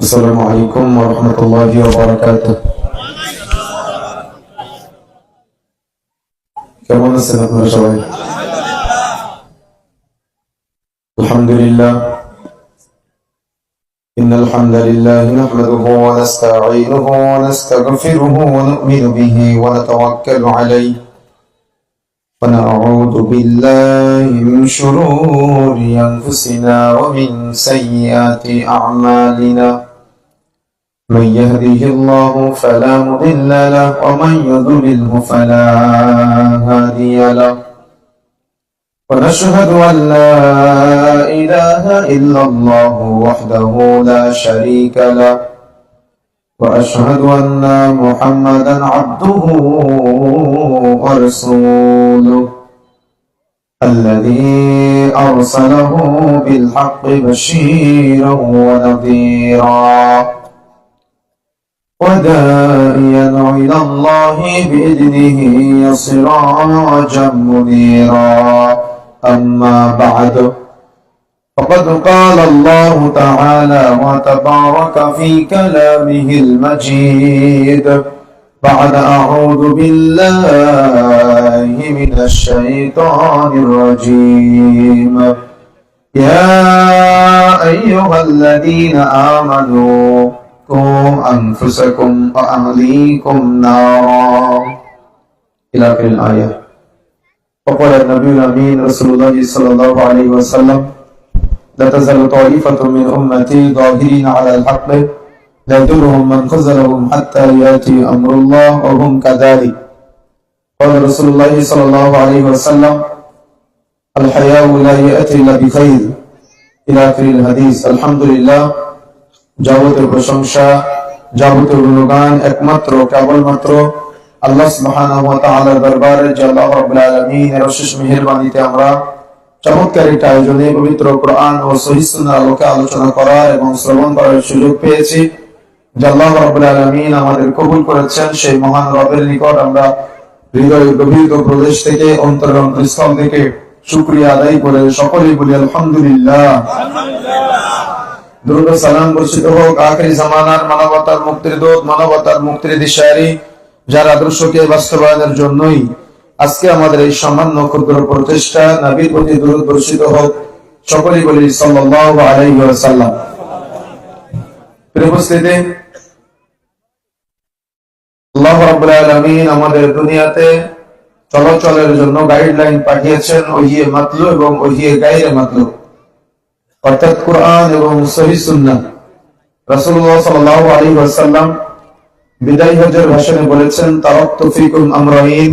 আসসালামু আলাইকুম ওয়া রাহমাতুল্লাহি ওয়া বারাকাতুহু। কেমন আছেন আপনারা সবাই? আলহামদুলিল্লাহ। ইন্নাল হামদালিল্লাহি নাহমাদুহু ওয়া নাস্তাঈনুহু ওয়া নাস্তাগফিরুহু ওয়া নু'মিনু বিহি ওয়া নাতাওয়াক্কালু আলাইহি ওয়া না'উযু বিল্লাহি মিন শুরুরি আনফুসিনা ওয়া মিন সাইয়্যাতি আ'মালিনা। من يهده الله فلا مضل له ومن يضلله فلا هادي له ونشهد أن لا إله إلا الله وحده لا شريك له وأشهد أن محمدا عبده ورسوله الذي أرسله بالحق بشيرا ونذيرا وداعيا إلى الله بإذنه سراجا منيرا أما بعد فقد قال الله تعالى وتبارك في كلامه المجيد بعد أعوذ بالله من الشيطان الرجيم يا أيها الذين آمنوا قوا أنفسكم وأهليكم نارا إلى آخر الآية. وقال النبي الأمين رسول الله صلى الله عليه وسلم لا تزال طائفة من أمتي ظاهرين على الحق لا يضرهم من خذلهم حتى يأتي أمر الله وهم كذلك. قال رسول الله صلى الله عليه وسلم الحياء لا يأتي إلا بخير إلى آخر الحديث. الحمد لله। যাবতীয় প্রশংসা, যাবতীয় গুণগান একমাত্র কেবলমাত্র আল্লাহ সুবহানাহু ওয়া তাআলার দরবারে, যে আল্লাহ রাব্বুল আলামিনের অশেষ মেহেরবানিতে আমরা চমৎকার একটা আয়োজনে পবিত্র কোরআন ও সহিহ সুন্নাহর আলোকে আলোচনা করার এবং শ্রবণ করার সুযোগ পেয়েছি। যে আল্লাহ রাব্বুল আলামিন আমাদের কবুল করেছেন, সেই মহান রবের নিকট আমরা হৃদয়ের গভীর প্রদেশ থেকে, অন্তরের অন্তঃস্থল থেকে শুকরিয়া আদায় করে সকলেই বলি আলহামদুলিল্লাহ। দুরূদ সালাম বর্ষিত হোক আখিরি জামানার মানবতার মুক্তির দূত, মানবতার মুক্তির দিশারি, যার আদর্শকে বাস্তবায়নের জন্যই আজকে আমাদের এই সামান্য ক্ষুদ্র প্রচেষ্টা। নবীর প্রতি দুরূদ বর্ষিত হোক, সকলেই বলি সাল্লাল্লাহু আলাইহি ওয়াসাল্লাম। প্রিয় উপস্থিতি, আল্লাহ রাব্বুল আলামিন আমাদের দুনিয়াতে চলাচলের জন্য গাইডলাইন পাঠিয়েছেন, ওহিয়ে মাতলু এবং ওহিয়ে গায়রে মাতলু, অর্থাৎ কোরআন এবং সহিহ সুন্নাহ। রাসূলুল্লাহ সাল্লাল্লাহু আলাইহি ওয়াসাল্লাম বিদায় হজের ভাষণে বলেছেন তারাকতু ফীকুম আমরাইন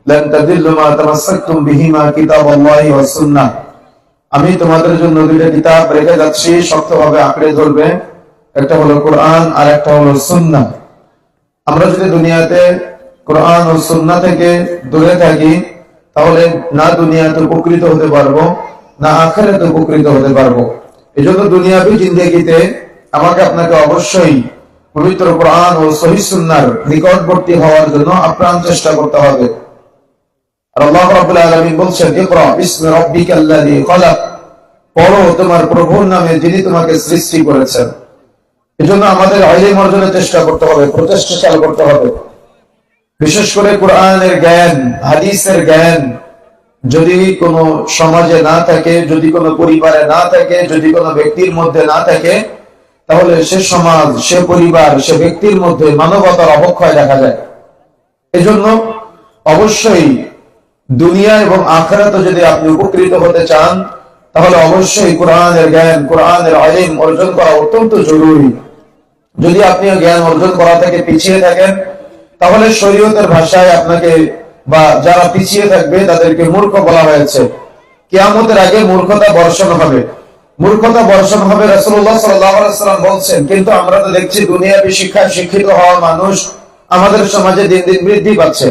লান তাদিল্লু মা তামাসসাকতুম বিহিমা কিতাবাল্লাহি ওয়াস সুন্নাহ। আমি তোমাদের জন্য দুইটা কিতাব রেখে যাচ্ছি, শক্তভাবে আঁকড়ে ধরবে। একটা হলো কোরআন আর একটা হলো সুন্নাহ। আমরা যদি দুনিয়াতে কোরআন ও সুন্নাহ থেকে দূরে থাকি, তাহলে না দুনিয়াতে উপকৃত হতে পারবো, না আখিরাতে উপকৃত হতে পারবো। এজন্য দুনিয়াবী জিন্দেগিতে আমাকে আপনাকে অবশ্যই পবিত্র কোরআন ও সহিহ সুন্নাহর নিকটবর্তী হওয়ার জন্য আপ্রাণ চেষ্টা করতে হবে। আর আল্লাহ রাব্বুল আলামিন বলছেন ইকরা বিসমি রাব্বিকাল্লাযী খলাক, পড়ো তোমার প্রভুর নামে যিনি তোমাকে সৃষ্টি করেছেন। এজন্য আমাদের ইলম অর্জনের চেষ্টা করতে হবে, প্রচেষ্টা চালু করতে হবে। বিশেষ করে কোরআনের জ্ঞান, হাদিসের জ্ঞান যদি কোনো সমাজে না থাকে, যদি কোনো পরিবারে না থাকে, যদি কোনো ব্যক্তির মধ্যে না থাকে, তাহলে সে সমাজ, সে পরিবার, সে ব্যক্তির মধ্যে মানবতার অবক্ষয় দেখা যায়। এজন্য অবশ্যই দুনিয়া এবং আখিরাতে যদি আপনি উপকৃত হতে চান, তাহলে অবশ্যই কোরআনের জ্ঞান, কোরআনের ইলম অর্জন করা অত্যন্ত জরুরি। যদি আপনি জ্ঞান অর্জন করা থেকে পিছিয়ে থাকেন, তাহলে শরীয়তের ভাষায় আপনাকে বা যারা পিছিয়ে থাকবে তাদেরকে মূর্খ বলা হয়েছে। কিয়ামতের আগে মূর্খতা বর্ষণ হবে, মূর্খতা বর্ষণ হবে, রাসূলুল্লাহ সাল্লাল্লাহু আলাইহি ওয়াসাল্লাম বলছেন। কিন্তু আমরা তো দেখছি দুনিয়াবী শিক্ষায় শিক্ষিত হওয়া মানুষ আমাদের সমাজে দিন দিন বৃদ্ধি পাচ্ছে।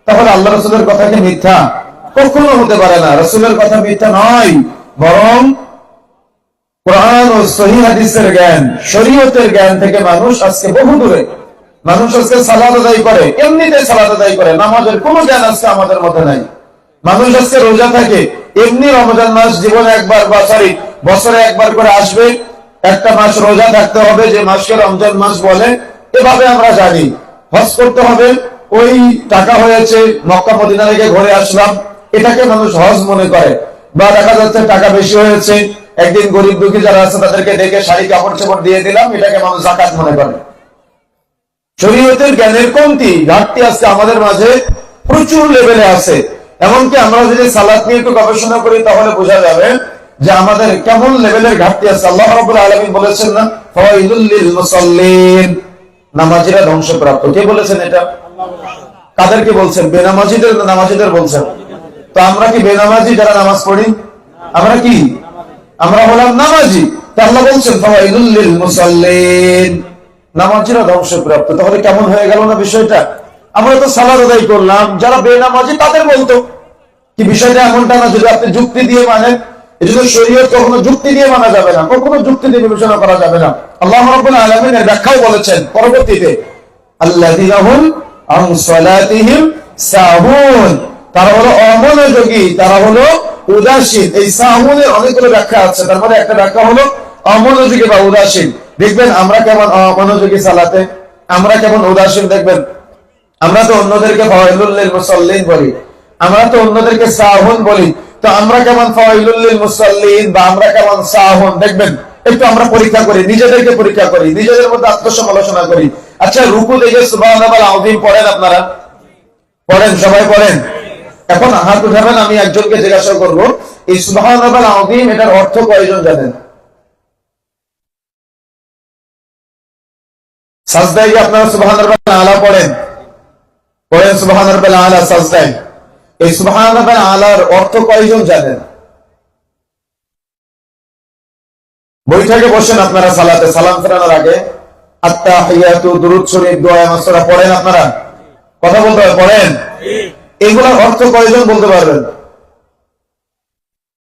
তাহলে আল্লাহ রাসূলের কথা কি মিথ্যা? কখনো হতে পারে না। রাসূলের কথা মিথ্যা নয়, বরং কোরআন ও সহিহ হাদিসের জ্ঞান, শরীয়তের জ্ঞান থেকে মানুষ আজকে বহু দূরে। মানুষ আজকে সালাত আদায় করে, এমনিতে সালাত আদায় করে, নামাজের কোনো জ্ঞান আজকে আমাদের মধ্যে নাই। মানুষ আজকে রোজা থাকে, এমনি রমজান মাস জীবনে একবার বা বছরে একবার করে আসবে, একটা মাস রোজা থাকতে হবে, যে মাসকে রমজান মাস বলে, এভাবে আমরা জানি। হজ করতে হবে, ওই টাকা হয়েছে মক্কা মদিনা থেকে ঘুরে আসলাম, এটাকে মানুষ হজ মনে করে। বা দেখা যাচ্ছে টাকা বেশি হয়েছে, একদিন গরিব দুঃখী যারা আছে তাদেরকে ডেকে শাড়ি কাপড় চাপড় দিয়ে দিলাম, এটাকে মানুষ যাকাত মনে করে। শরীয়তের জ্ঞানের কমতি, ঘাটতি আজকে আমাদের মাঝে প্রচুর লেভেলে আছে। এমনকি আমরা যদি সালাত নিয়ে একটু গবেষণা করি তাহলে বোঝা যাবে যে আমাদের কেমন লেভেলের ঘাটতি আছে। আল্লাহ রাব্বুল আলামিন বলেছেন না, ফাওয়াইলুল লিল মুসাল্লিন, নামাজীরা ধ্বংসপ্রাপ্ত। কে বলেছেন এটা? কাদেরকে বলছেন? বেনামাজিদের না নামাজিদের বলছেন? তো আমরা কি বেনামাজি যারা নামাজ পড়ি? আমরা কি? আমরা হলাম নামাজি। তো আল্লাহ বলছেন ফাওয়াইলুল লিল মুসাল্লিন, নামাজিরা ধ্বংসপ্রাপ্ত। তাহলে কেমন হয়ে গেল না বিষয়টা? আমরা তো সালাত আদায় করলাম, যারা বেনামাজি তাদের বলতো কি বিষয়টা এমনটা না। যদি আপনি যুক্তি দিয়ে মানেন, এই জন্য শরীয়ত কখনো যুক্তি দিয়ে মানা যাবে না, কখনো যুক্তি দিয়ে বিবেচনা করা যাবে না। আল্লাহ রাব্বুল আলামিন এর ব্যাখ্যাও বলেছেন পরবর্তীতে, আল্লাযীনা হুম আন সালাতিহিম সাহুন, তারা হলো অমনোযোগী, তারা হলো উদাসীন। এই সাহুনের অনেকগুলো ব্যাখ্যা আছে, তার মধ্যে একটা ব্যাখ্যা হলো অমনোযোগী বা উদাসীন। দেখবেন আমরা কেমন অমনোযোগী সালাতে, আমরা কেমন উদাসীন। দেখবেন আমরা তো অন্যদেরকে ফাওয়াইলুল লিল মুসাল্লিন বলি, আমরা তো অন্যদেরকে সাহুন বলি। তো আমরা কেমন ফাওয়াইলুল লিল মুসাল্লিন বা আমরা কেমন সাহুন, দেখবেন একটু আমরা পরীক্ষা করি, নিজেদেরকে পরীক্ষা করি, নিজেদের মধ্যে আত্মসমালোচনা করি। আচ্ছা, রুকু দেখে সুবহানাল্লাহ আযীম পড়েন আপনারা? পড়েন? সবাই পড়েন? এখন হাত উঠাবেন, আমি একজনকে জিজ্ঞাসা করব, এই সুবহানাল্লাহ আযীম এটার অর্থ কয়জন জানেন? সাজদায় কি আপনারা সুবহানাল্লাহ আলা পড়েন? পড়েন সুবহানাল্লাহ আলা সাজদায়। এই সুবহানাল্লাহ আলার অর্থ কয়জন জানেন? বৈঠকে বসেন আপনারা সালাতে, সালাম ফেরানোর আগে আত্তাহিয়াতু, দুরূদ শরীফ, দোয়া মাসুরা পড়েন আপনারা? কথা বলতে হবে, পড়েন? এগুলোর অর্থ কয়জন বলতে পারবেন?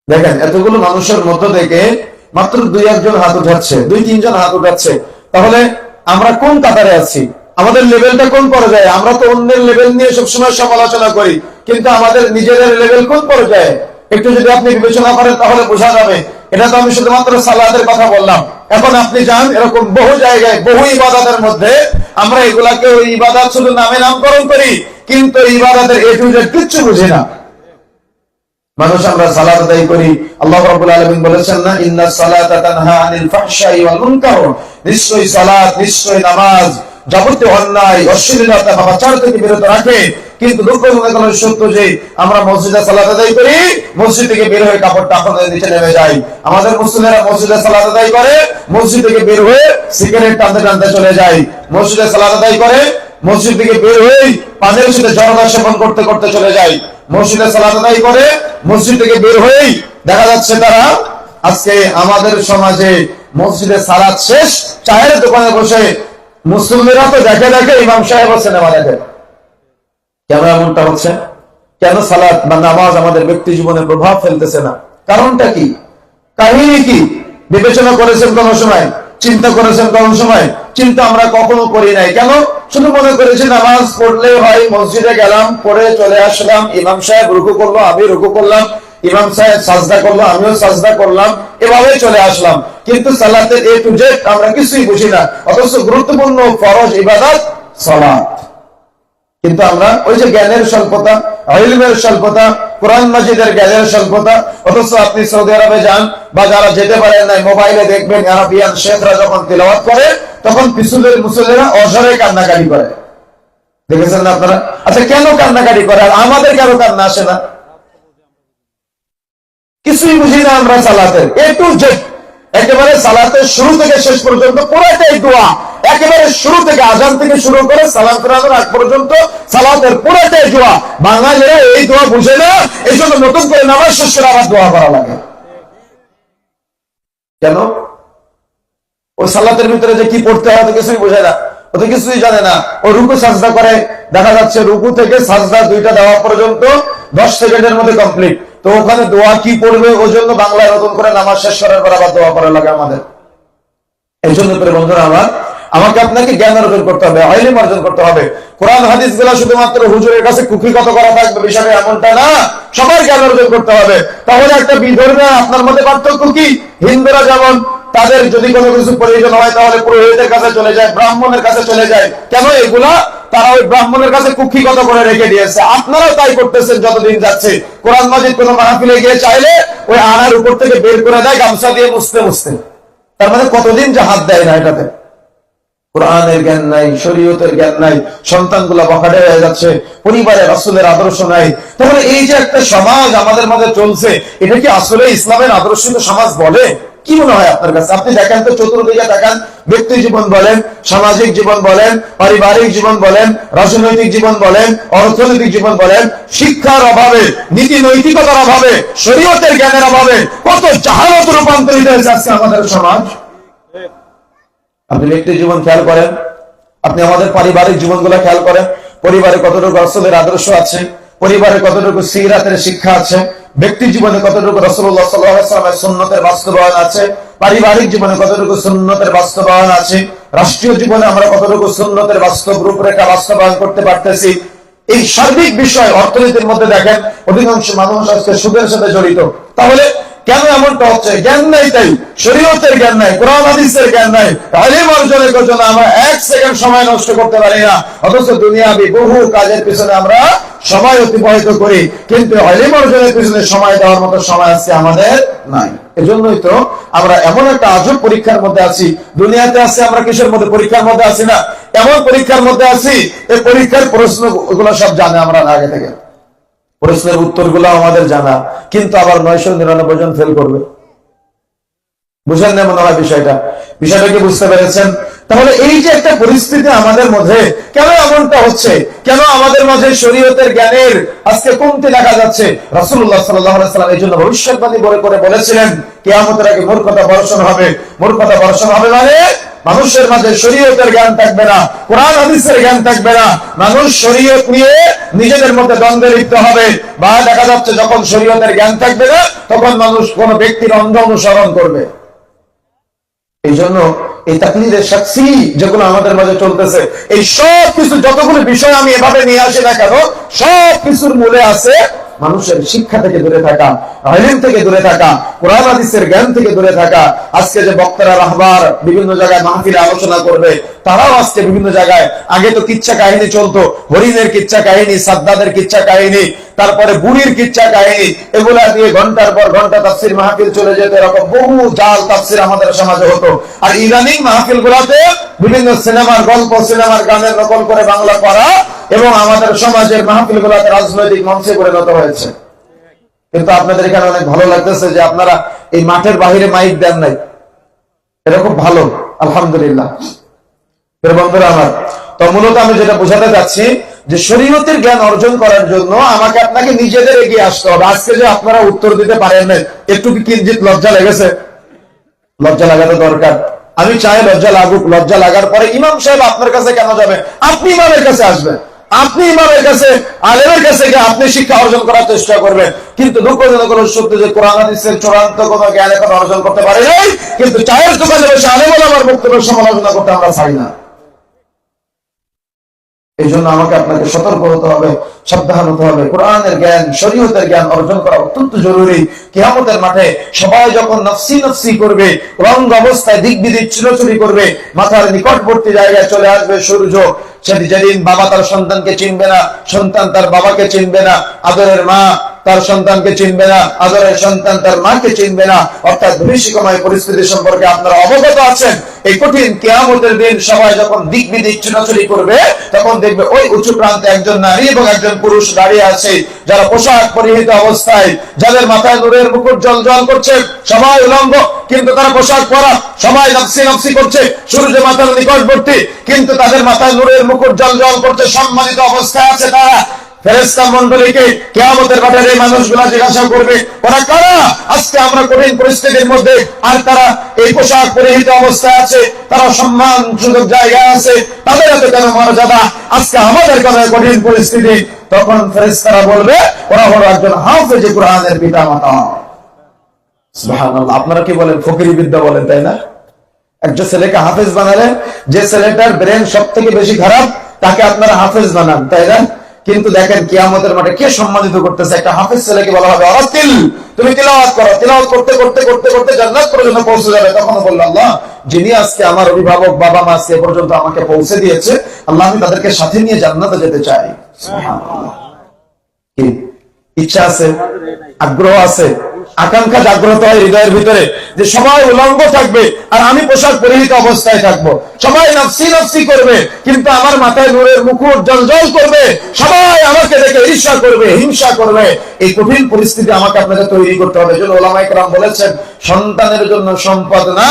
দেখেন এতগুলো মানুষের মধ্য থেকে মাত্র 2-1 জন হাত উঠাচ্ছে, 2-3 জন হাত উঠাচ্ছে। তাহলে আমরা কোন কাতারে আছি? আমাদের লেভেলটা কোন পর্যায়ে? আমরা তো অন্যের লেভেল নিয়ে সবসময় সমালোচনা করি, কিন্তু আমাদের নিজেদের লেভেল কোন পর্যায়ে? একটু যদি আপনি বিবেচনা করেন তাহলে বোঝা যাবে। এটা তো আমি শুধুমাত্র সালাতের কথা বললাম। এখন আপনি যান এরকম বহু জায়গায়, বহু ইবাদতের মধ্যে আমরা এগুলাকে ওই ইবাদত শুধু নামে নামকরণ করি, কিন্তু ইবাদতের এ টু জেড কিচ্ছু বুঝি না। মানুষ আমরা সালাত আদায় করি, আল্লাহ রাব্বুল আলামিন বলেছেন না, ইন্নাস সালাতা তানহা আনিল ফাহশাই ওয়াল মুনকার, নিশ্চয়ই সালাত, নিশ্চয়ই নামাজ যাবতীয় অন্যায় অশ্লীলতা পাপাচার থেকে বিরত রাখে। কিন্তু দুঃখজনক সত্য যে আমরা মসজিদে সালাত আদায় করি, মসজিদ থেকে বের হয়ে কাপড়টা আপনাদের নিচে নেমে যাই। আমাদের মুসলিমেরা মসজিদে সালাত আদায় করে, মসজিদ থেকে বের হয়ে সিগারেট টানতে টানতে চলে যায়। মসজিদে সালাত আদায় করে, মসজিদ থেকে বের হয়ে পানের সাথে জর্দা সেবন করতে করতে চলে যায়। মসজিদে সালাত আদায় করে, মসজিদ থেকে বের হয়েই দেখা যাচ্ছে তারা আজকে আমাদের সমাজে মসজিদে সালাত শেষ চায়ের দোকানে বসে মুসলিমরা তো দেখে দেখে ইমাম সাহেব সিনেমা দেখে। কেন এমনটা হচ্ছে? কেন সালাত বা নামাজ আমাদের ব্যক্তি জীবনে প্রভাব ফেলতেছে না? কারণটা কি? কাহিনী কি? বিবেচনা করেছেন কোন সময়? চিন্তা করেছেন কোন সময়? চিন্তা আমরা কখনো করি নাই। কেন? শুধু মনে করেছি নামাজ পড়লে হয়, মসজিদে গেলাম, পড়ে চলে আসলাম, ইমাম সাহেব রুকু করলো, আমি রুকু করলাম, ইমাম সাহেব সাজদা করলো, আমিও সাজদা করলাম, এভাবে চলে আসলাম। কিন্তু সালাতের এ টু জেড আমরা কিছুই বুঝি না। অথচ গুরুত্বপূর্ণ ফরজ ইবাদত সালাত, কিন্তু আমরা ওই যে জ্ঞানের স্বল্পতা, ইলমের স্বল্পতা, কোরআন মাজিদের জ্ঞানের স্বল্পতা। অথচ আপনি সৌদি আরবে যান বা যারা যেতে পারেন নাই, মোবাইলে দেখবেন আরবিয়ান শেখরা যখন তিলাওয়াত করে তখন পিছনের মুসল্লিরা অঝরে কান্নাকাটি করে। দেখেছেন না আপনারা? আচ্ছা, কেন কান্নাকাটি করে আর আমাদের কেন কান্না আসে না? কিছুই বুঝি না আমরা সালাতের এ টু জেড, একেবারে সালাতের শুরু থেকে শেষ পর্যন্ত পুরোটাই দোয়া। একেবারে শুরু থেকে আযান থেকে শুরু করে সালাম ফেরানোর আগ পর্যন্ত সালাতের পুরোটাই দোয়া। বাঙালিরা এই দোয়া বুঝে না, এই জন্য নতুন করে নামাজ শেষ করে আবার দোয়া করা লাগে। কেন? ওই সালাতের ভিতরে যে কি পড়তে হয় কিছুই বোঝে না, ও তো কিছুই জানে না। ও রুকু সাজদা করে, দেখা যাচ্ছে রুকু থেকে সাজদা দুইটা দেওয়া পর্যন্ত 10 সেকেন্ডের মধ্যে কমপ্লিট। তো ওখানে দোয়া কি পড়বে, ওই জন্য বাংলায় নতুন করে নামাজ শেষ করার পর আবার দোয়া করা লাগে আমাদের। এই জন্য বন্ধুরা আমার, আমাকে আপনাকে জ্ঞান অর্জন করতে হবে, ইলম অর্জন করতে হবে। কোরআন হাদিস গুলা শুধুমাত্র হুজুরের কাছে কুফিগত করা থাকবে বিষয়টা এমনটা না, সবার জ্ঞান অর্জন করতে হবে। তাহলে একটা বিধর্মী আপনার মধ্যে পার্থক্য কি? হিন্দুরা যেমন তাদের যদি কোনো কিছু প্রয়োজন হয় তাহলে পুরোহিতের কাছে চলে যায়, ব্রাহ্মণের কাছে চলে যায়। কেন? এগুলা তারা ওই ব্রাহ্মণের কাছে কুক্ষিগত করে রেখে দিয়েছে। আপনারাও তাই করতেছেন যতদিন যাচ্ছে। কোরআন মাজিদ কোনো মাহফিলে গিয়ে চাইলে ওই আনার উপর থেকে বের করে দেয় গামছা দিয়ে মুছতে মুছতে। তার মানে কতদিন যে হাত দেয় না এটাতে। কোরআনের জ্ঞান নাই, শরীয়তের জ্ঞান নাই, সন্তানগুলা বখাটে হয়ে যাচ্ছে, পরিবারে রাসূলের আদর্শ নাই। তাহলে এই যে একটা সমাজ আমাদের মাঝে চলছে, এটা কি আসলে ইসলামের আদর্শিত সমাজ বলে? কি মনে হয় আপনার কাছে? আপনি দেখেন তো, চতুর্দিকে দেখেন, ব্যক্তি জীবন বলেন, সামাজিক জীবন বলেন, পারিবারিক জীবন বলেন, রাজনৈতিক জীবন বলেন, অর্থনৈতিক জীবন বলেন, শিক্ষার অভাবে, নীতি নৈতিকতার অভাবে, শরীয়তের জ্ঞানের অভাবে কত জাহালত রূপান্তরিত হয়েছে আজকে আমাদের সমাজ। আপনি ব্যক্তি জীবন খেয়াল করেন, আপনি আমাদের পারিবারিক জীবনগুলো খেয়াল করেন। পরিবারে কতটুকু রাসূলের আদর্শ আছে, পরিবারে কতটুকু সিরাতের শিক্ষা আছে, ব্যক্তি জীবনে কতটুকু রাসূলুল্লাহ সাল্লাল্লাহু আলাইহি ওয়াসাল্লামের সুন্নতের বাস্তবায়ন আছে, পারিবারিক জীবনে কতটুকু সুন্নতের বাস্তবায়ন আছে, রাষ্ট্রীয় জীবনে আমরা কতটুকু সুন্নতের বাস্তব রূপরেখা বাস্তবায়ন করতে পারতেছি। এই সার্বিক বিষয় অর্থনীতির মধ্যে দেখেন অধিকাংশ মানুষ আজকে সুদের সাথে জড়িত। তাহলে কেন এমনটা হচ্ছে? জ্ঞান নাই, তাই শরীয়তের জ্ঞান নাই, কোরআন হাদিসের জ্ঞান নাই। ইলম অর্জনের জন্য আমরা এক সেকেন্ড সময় নষ্ট করতে পারি না, অথচ দুনিয়াবি বহু কাজের পিছনে আমরা সময় অতিবাহিত করি, কিন্তু ইলম অর্জনের পিছনে সময় দেওয়ার মতো সময় আজকে আমাদের নাই। এজন্যই তো আমরা এমন একটা আজব পরীক্ষার মধ্যে আছি। দুনিয়াতে আছি আমরা কিসের মধ্যে? পরীক্ষার মধ্যে আছি না? এমন পরীক্ষার মধ্যে আছি, এই পরীক্ষার প্রশ্ন গুলো সব জানে আমরা আগে থেকে, প্রশ্নের উত্তরগুলো আমাদের জানা, কিন্তু আবার 999 জন ফেল করবে। বুঝেন না মনে হয় বিষয়টা? বিষয়টা কি বুঝতে পেরেছেন? তাহলে এই যে একটা পরিস্থিতি আমাদের মধ্যে, কেন এমনটা হচ্ছে? কেন আমাদের মাঝে শরীয়তের জ্ঞানের আজকে কমতি দেখা যাচ্ছে? রাসূলুল্লাহ সাল্লাল্লাহু আলাইহি ওয়াসাল্লাম এই জন্য ভবিষ্যৎবাণী করে বলেছিলেন, কিয়ামতের আগে মূর্খতা বর্ষণ হবে। মূর্খতা বর্ষণ হবে মানে মানুষের মাঝে শরীয়তের জ্ঞান থাকবে না, কোরআন হাদিসের জ্ঞান থাকবে না। মানুষ শরীয়ত নিয়ে নিজেদের মধ্যে দ্বন্দ্বে লিপ্ত হবে। বা দেখা যাচ্ছে যখন শরীয়তের জ্ঞান থাকবে না, তখন মানুষ কোন ব্যক্তির অন্ধ অনুসরণ করবে। এই জন্য এই তাকলিদের শাখসি যেগুলো আমাদের মাঝে চলতেছে, এই সব কিছু যতগুলো বিষয় আমি এভাবে নিয়ে আসি না কেন, সব কিছুর মূলে আছে মানুষের শিক্ষা থেকে দূরে থাকা, ইলম থেকে দূরে থাকা, কোরআন হাদিসের জ্ঞান থেকে দূরে থাকা। আজকে যে বক্তারা রাহবার বিভিন্ন জায়গায় মাহফিলে আলোচনা করবে, তারাও আজকে বিভিন্ন জায়গায়, আগে তো কিচ্ছা কাহিনী চলতো, হরিণের কিচ্ছা কাহিনী, সাদ্দাদের কিচ্ছা কাহিনী, তারপরে বুড়ির কিচ্ছা কাহিনী, এগুলা দিয়ে ঘন্টার পর ঘন্টা তাফসীর মাহফিল চলে যেত। এরকম বহু জাল তাফসীর আমাদের সমাজে হতো। আর ইদানিং মাহফিল গুলাতে বিভিন্ন সিনেমার গল্প, সিনেমার গানের নকল করে বাংলা করা, এবং আমাদের সমাজের মাহফিল গুলাতে রাজনৈতিক মঞ্চে পরিণত হয়েছে। কিন্তু আপনাদের এখানে অনেক ভালো লাগতেছে যে আপনারা এই মাঠের বাহিরে মাইক দেন নাই, এটা খুব ভালো, আলহামদুলিল্লাহ। বন্ধুরা আমার, তো মূলত আমি যেটা বোঝাতে চাচ্ছি যে শরীয়তের জ্ঞান অর্জন করার জন্য আমাকে আপনাকে নিজেদের এগিয়ে আসতে হবে। আজকে যে আপনারা উত্তর দিতে পারেন না, একটু কি কিঞ্চিত লজ্জা লেগেছে? লজ্জা লাগাতে দরকার। আমি চাই লজ্জা লাগুক। লজ্জা লাগার পরে ইমাম সাহেব আপনার কাছে কেন যাবে? আপনি ইমামের কাছে আসবেন, আপনি ইমামের কাছে, আলেমের কাছে গিয়ে আপনি শিক্ষা অর্জন করার চেষ্টা করবেন। কিন্তু দুঃখজনক হলো সত্য যে কোরআন হাদিসের চূড়ান্ত কোন জ্ঞান এখন অর্জন করতে পারে নাই, কিন্তু চায়ের দোকানে বসে আলেম ওলামার বক্তব্যের সমালোচনা করতে আমরা চাই না। এই জন্য আমাকে আপনাকে সতর্ক হতে হবে, সাবধান হতে হবে। কোরআনের জ্ঞান, শরীয়তের জ্ঞান অর্জন করা অত্যন্ত জরুরি। কিয়ামতের মাঠে সবাই যখন নফসি নফসি করবে, রঙ অবস্থায় দিক বিদিক ছিলোছুরি করবে, মাথার নিকটবর্তী জায়গায় চলে আসবে সূর্য। যেদিন বাবা তার সন্তানকে চিনবে না, সন্তান তার বাবাকে চিনবে না, আদরের মা তার সন্তানকে চিনবে না, আদরের সন্তান তার মাকে চিনবে না, অর্থাৎ ভবিষ্যৎময় পরিস্থিতি সম্পর্কে আপনারা অবগত আছেন। এই কঠিন কিয়ামতের দিন সবাই যখন দিক বিদিক ছোটাছুটি করবে, তখন দেখবে ওই উঁচু প্রান্তে একজন নারী এবং একজন পুরুষ দাঁড়িয়ে আছে, যারা পোশাক পরিহিত অবস্থায়, যাদের মাথায় নূরের মুকুট জ্বলজ্বল করছে, সবাই উলঙ্গ কিন্তু তারা পোশাক পরা, সবাই নফসি নফসি করছে, সূর্য মাথার নিকটবর্তী কিন্তু তাদের মাথায় নূরের মুকুট জ্বলজ্বল করছে, সম্মানিত অবস্থায় আছে তারা। ফেরেশতা মণ্ডলীকে কিয়ামতের মাঠে এই মানুষগুলা জিজ্ঞাসা করবে, ওরা কারা? আজকে আমরা কঠিন পরিস্থিতির মধ্যে, আর তারা এই পোশাক পরিহিত অবস্থায় আছে, তারা সম্মান সুযোগ জায়গায় আছে, তাদের এত কেন মর্যাদা? আজকে আমাদের কেন কঠিন পরিস্থিতি? তখন ফেরেশতারা বলবে, ওরা হলো একজন হাফেজ কোরআনের পিতামাতা। সুবহানাল্লাহ। আপনারা কি বলেন? ফকিরি বিদ্যা বলেন, তাই না? একজন ছেলেকে হাফেজ বানালেন, যে ছেলেটার ব্রেন সব থেকে বেশি খারাপ তাকে আপনারা হাফেজ বানান, তাই না? কিন্তু দেখেন কিয়ামতের মাঠে কে সম্মানিত করতেছে? একটা হাফেজ ছেলেকে বলা হবে অরাতিল, তুমি তিলাওয়াত করো, তিলাওয়াত করতে করতে করতে করতে জান্নাত পর্যন্ত পৌঁছে যাবে। তখন বলল আল্লাহ, যিনি আজকে আমার অভিভাবক বাবা মা আজকে পর্যন্ত আমাকে পৌঁছে দিয়েছে, আল্লাহ আমি তাদেরকে সাথে নিয়ে জান্নাতে যেতে চাই। সুবহানাল্লাহ। কি ইচ্ছা আছে, আগ্রহ আছে, আকাঙ্ক্ষা জাগ্রত হয় হৃদয়ের ভিতরে যে সবাই উলঙ্গ থাকবে আর আমি পোশাক পরিহিত অবস্থায় থাকবো, সবাই নফসি নফসি করবে কিন্তু আমার মাথায় নূরের মুকুট জ্বলজ্বল করবে, সবাই আমাকে দেখে ঈর্ষা করবে, হিংসা করবে। এই কঠিন পরিস্থিতি আমাকে আপনাকে তৈরি করতে হবে। এজন্য ওলামায়ে কেরাম বলেছেন, সন্তানের জন্য সম্পদ না,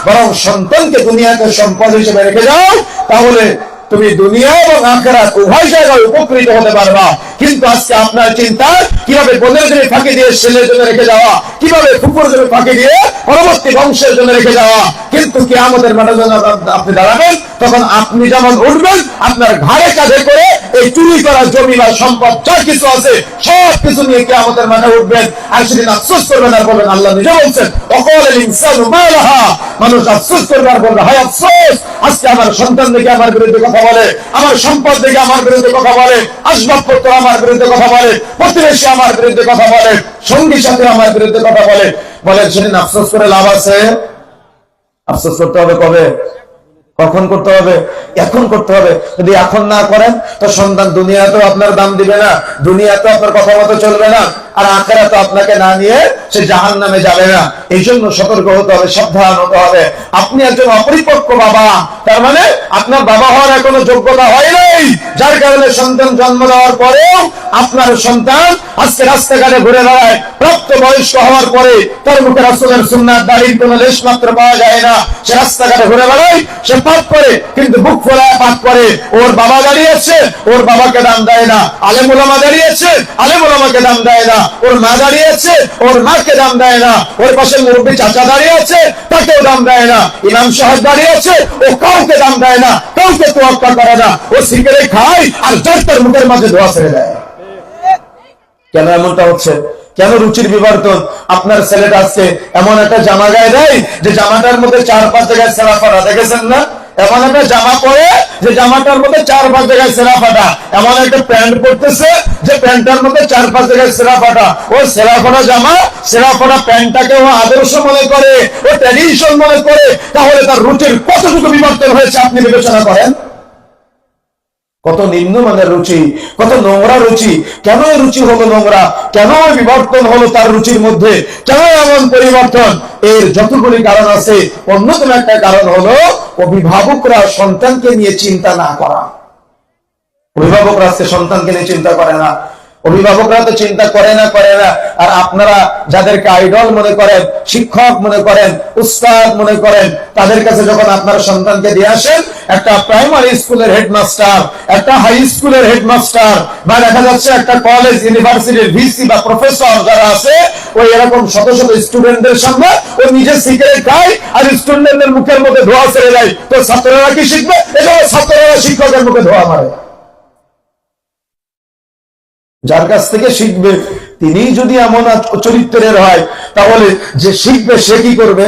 বরং সন্তানকে দুনিয়াতে সম্পদ হিসেবে রেখে যাও, তাহলে তুমি দুনিয়া এবং আখিরাত উভয় জায়গায় উপকৃত হতে পারবা। কিন্তু আজকে আপনার চিন্তা কিভাবে বোনের জন্য ফাঁকি দিয়ে ছেলের জন্য রেখে যাওয়া, কিভাবে ফুপুর জন্য ফাঁকি দিয়ে পরবর্তী বংশের জন্য রেখে যাওয়া। কিন্তু কিয়ামতের মাঠে যখন আপনি দাঁড়াবেন, তখন আপনি যেমন উঠবেন, আপনার ঘাড়ে কাঁধে করে এই চুরি করা জমি বা সম্পদ যা কিছু আছে সব কিছু নিয়ে কিয়ামতের মাঠে উঠবেন। আর সেদিন আফসোস করবেন আর বলবেন, আল্লাহ নিজে বলছেন, ওয়াকালাল ইনসানু মা লাহা, মানুষ আফসোস করবে আর বলবে, হায় আফসোস, আজকে আমার সন্তান দেখে আমার বিরুদ্ধে কথা বলে, আমার সম্পদ দেখে আমার বিরুদ্ধে কথা বলে, আসবাবপত্র আমার বিরুদ্ধে কথা বলে, প্রতিবেশী আমার বিরুদ্ধে কথা বলে, সঙ্গী সাথী আমার বিরুদ্ধে কথা বলে। বলেন সেদিন আফসোস করে লাভ আছে? আফসোস করতে হবে কবে? কখন করতে হবে? এখন করতে হবে। যদি এখন না করেন তো সন্তান দুনিয়াতেও আপনার দাম দিবে না, দুনিয়াতেও আপনার কথা মতো চলবে না, আর আখিরাতে আপনাকে না নিয়ে সে জাহান্নামে যাবে না। এই জন্য সতর্ক হতে হবে, সাবধান হতে হবে। আপনি একজন অপরিপক্ক বাবা, তার মানে আপনার বাবা হওয়ার এখনো যোগ্যতা হয় নাই, যার কারণে সন্তান জন্ম দেওয়ার পরেও আপনার সন্তান আজকে রাস্তাঘাটে ঘুরে বেড়ায়। প্রাপ্ত বয়স্ক হওয়ার পরে তার মুখে রাসূলের সুন্নাত দাড়ির কোনো লেশ মাত্র পাওয়া যায় না, সে রাস্তাঘাটে ঘুরে বেড়ায়, সে পাপ করে কিন্তু বুক ফোলায় পাপ করে। ওর বাবা দাঁড়িয়েছে, ওর বাবাকে দাম দেয় না। আলেম ওলামা দাঁড়িয়েছে, আলেম ওলামাকে দাম দেয় না। ওর মা দাঁড়িয়েছে, ওর মাকে দাম দেয় না। ওর পাশে মুরব্বী চাচা দাঁড়িয়েছে, তাকেও দাম দেয় না। ইমাম সাহেব দাঁড়িয়েছে, ও কাউকে দাম দেয় না, কাউকে তোয়াক্কা করে না। ও সিগারেট খায় আর যার তার মুখের মাঝে ধোয়া ছেড়ে দেয়। কেন এমনটা হচ্ছে? কেন রুচির বিবর্তন? আপনার ছেলেটা আজকে এমন একটা জামা গায়ে দেয় যে জামাটার মধ্যে 4-5 জায়গায় ছেঁড়া ফাটা, দেখেছেন না? এমন একটা জামা পরে যে জামাটার মধ্যে 4-5 জায়গায় ছেঁড়া ফাটা, এমন একটা প্যান্ট পরতেছে যে প্যান্টটার মধ্যে 4-5 জায়গায় ছেঁড়া ফাটা। ও ছেঁড়া ফাটা জামা, ছেঁড়া ফাটা প্যান্টটাকে ও আদর্শ মনে করে, ও ট্র্যাডিশন মনে করে। তাহলে তার রুচির কতটুকু বিবর্তন হয়েছে আপনি বিবেচনা করেন। কত নিম্নমানের রুচি, কত নোংরা রুচি। কেন রুচি হলো নোংরা? কেন বিবর্তন হলো তার রুচির মধ্যে? কেন এমন পরিবর্তন? এর যতগুলি কারণ আছে, অন্যতম একটা কারণ হলো অভিভাবকরা সন্তানকে নিয়ে চিন্তা না করা। অভিভাবকরা আজকে সন্তানকে নিয়ে চিন্তা করে না। অভিভাবকরা তো চিন্তা করে না। আর আপনারা যাদেরকে আইডল মনে করেন, শিক্ষক মনে করেন, উস্তাদ মনে করেন, তাদের কাছে যখন আপনার সন্তানকে দিয়ে আসেন, একটা প্রাইমারি স্কুলের হেডমাস্টার, একটা হাই স্কুলের হেডমাস্টার, বা দেখা যাচ্ছে একটা কলেজ ইউনিভার্সিটির ভিসি বা প্রফেসর যারা আছে, ওই এরকম শত শত স্টুডেন্টদের সামনে ও নিজে সিগারেট খায় আর স্টুডেন্টদের মুখের মধ্যে ধোঁয়া ছেড়ে দেয়। তো ছাত্ররা কি শিখবে? এসব ছাত্ররা শিক্ষকের মুখে ধোঁয়া মারে। যার কাছ থেকে শিখবে তিনি যদি এমন চরিত্রের হয়, তাহলে যে শিখবে সে কি করবে?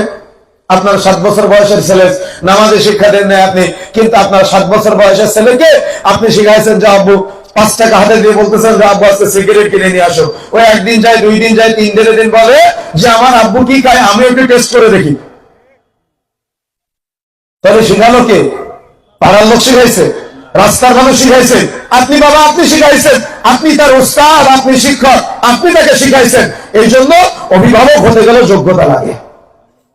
আপনার 7 বছর বয়সের ছেলে নামাজে শিক্ষা দেন না আপনি, কিন্তু আপনার 7 বছর বয়সের ছেলেকে আপনি শিখাইছেন যে আব্বু 5 টাকা হাতে দিয়ে বলতেছেন যে আব্বু আজকে সিগারেট কিনে নিয়ে আসো। ওই একদিন যায়, 2 দিন যায়, 3 দিন বলে যে আমার আব্বু কি খায় আমি একটু টেস্ট করে দেখি। তাহলে শিখালো কে? পাড়ার লোক শিখাইছে, রাস্তার মানুষ শিখাইছে, আপনি বাবা আপনি শিখাইছেন, আপনি তার উস্তাদ, আপনি শিক্ষক, আপনি তাকে শিখাইছেন। এই জন্য অভিভাবক হতে গেলে যোগ্যতা লাগে,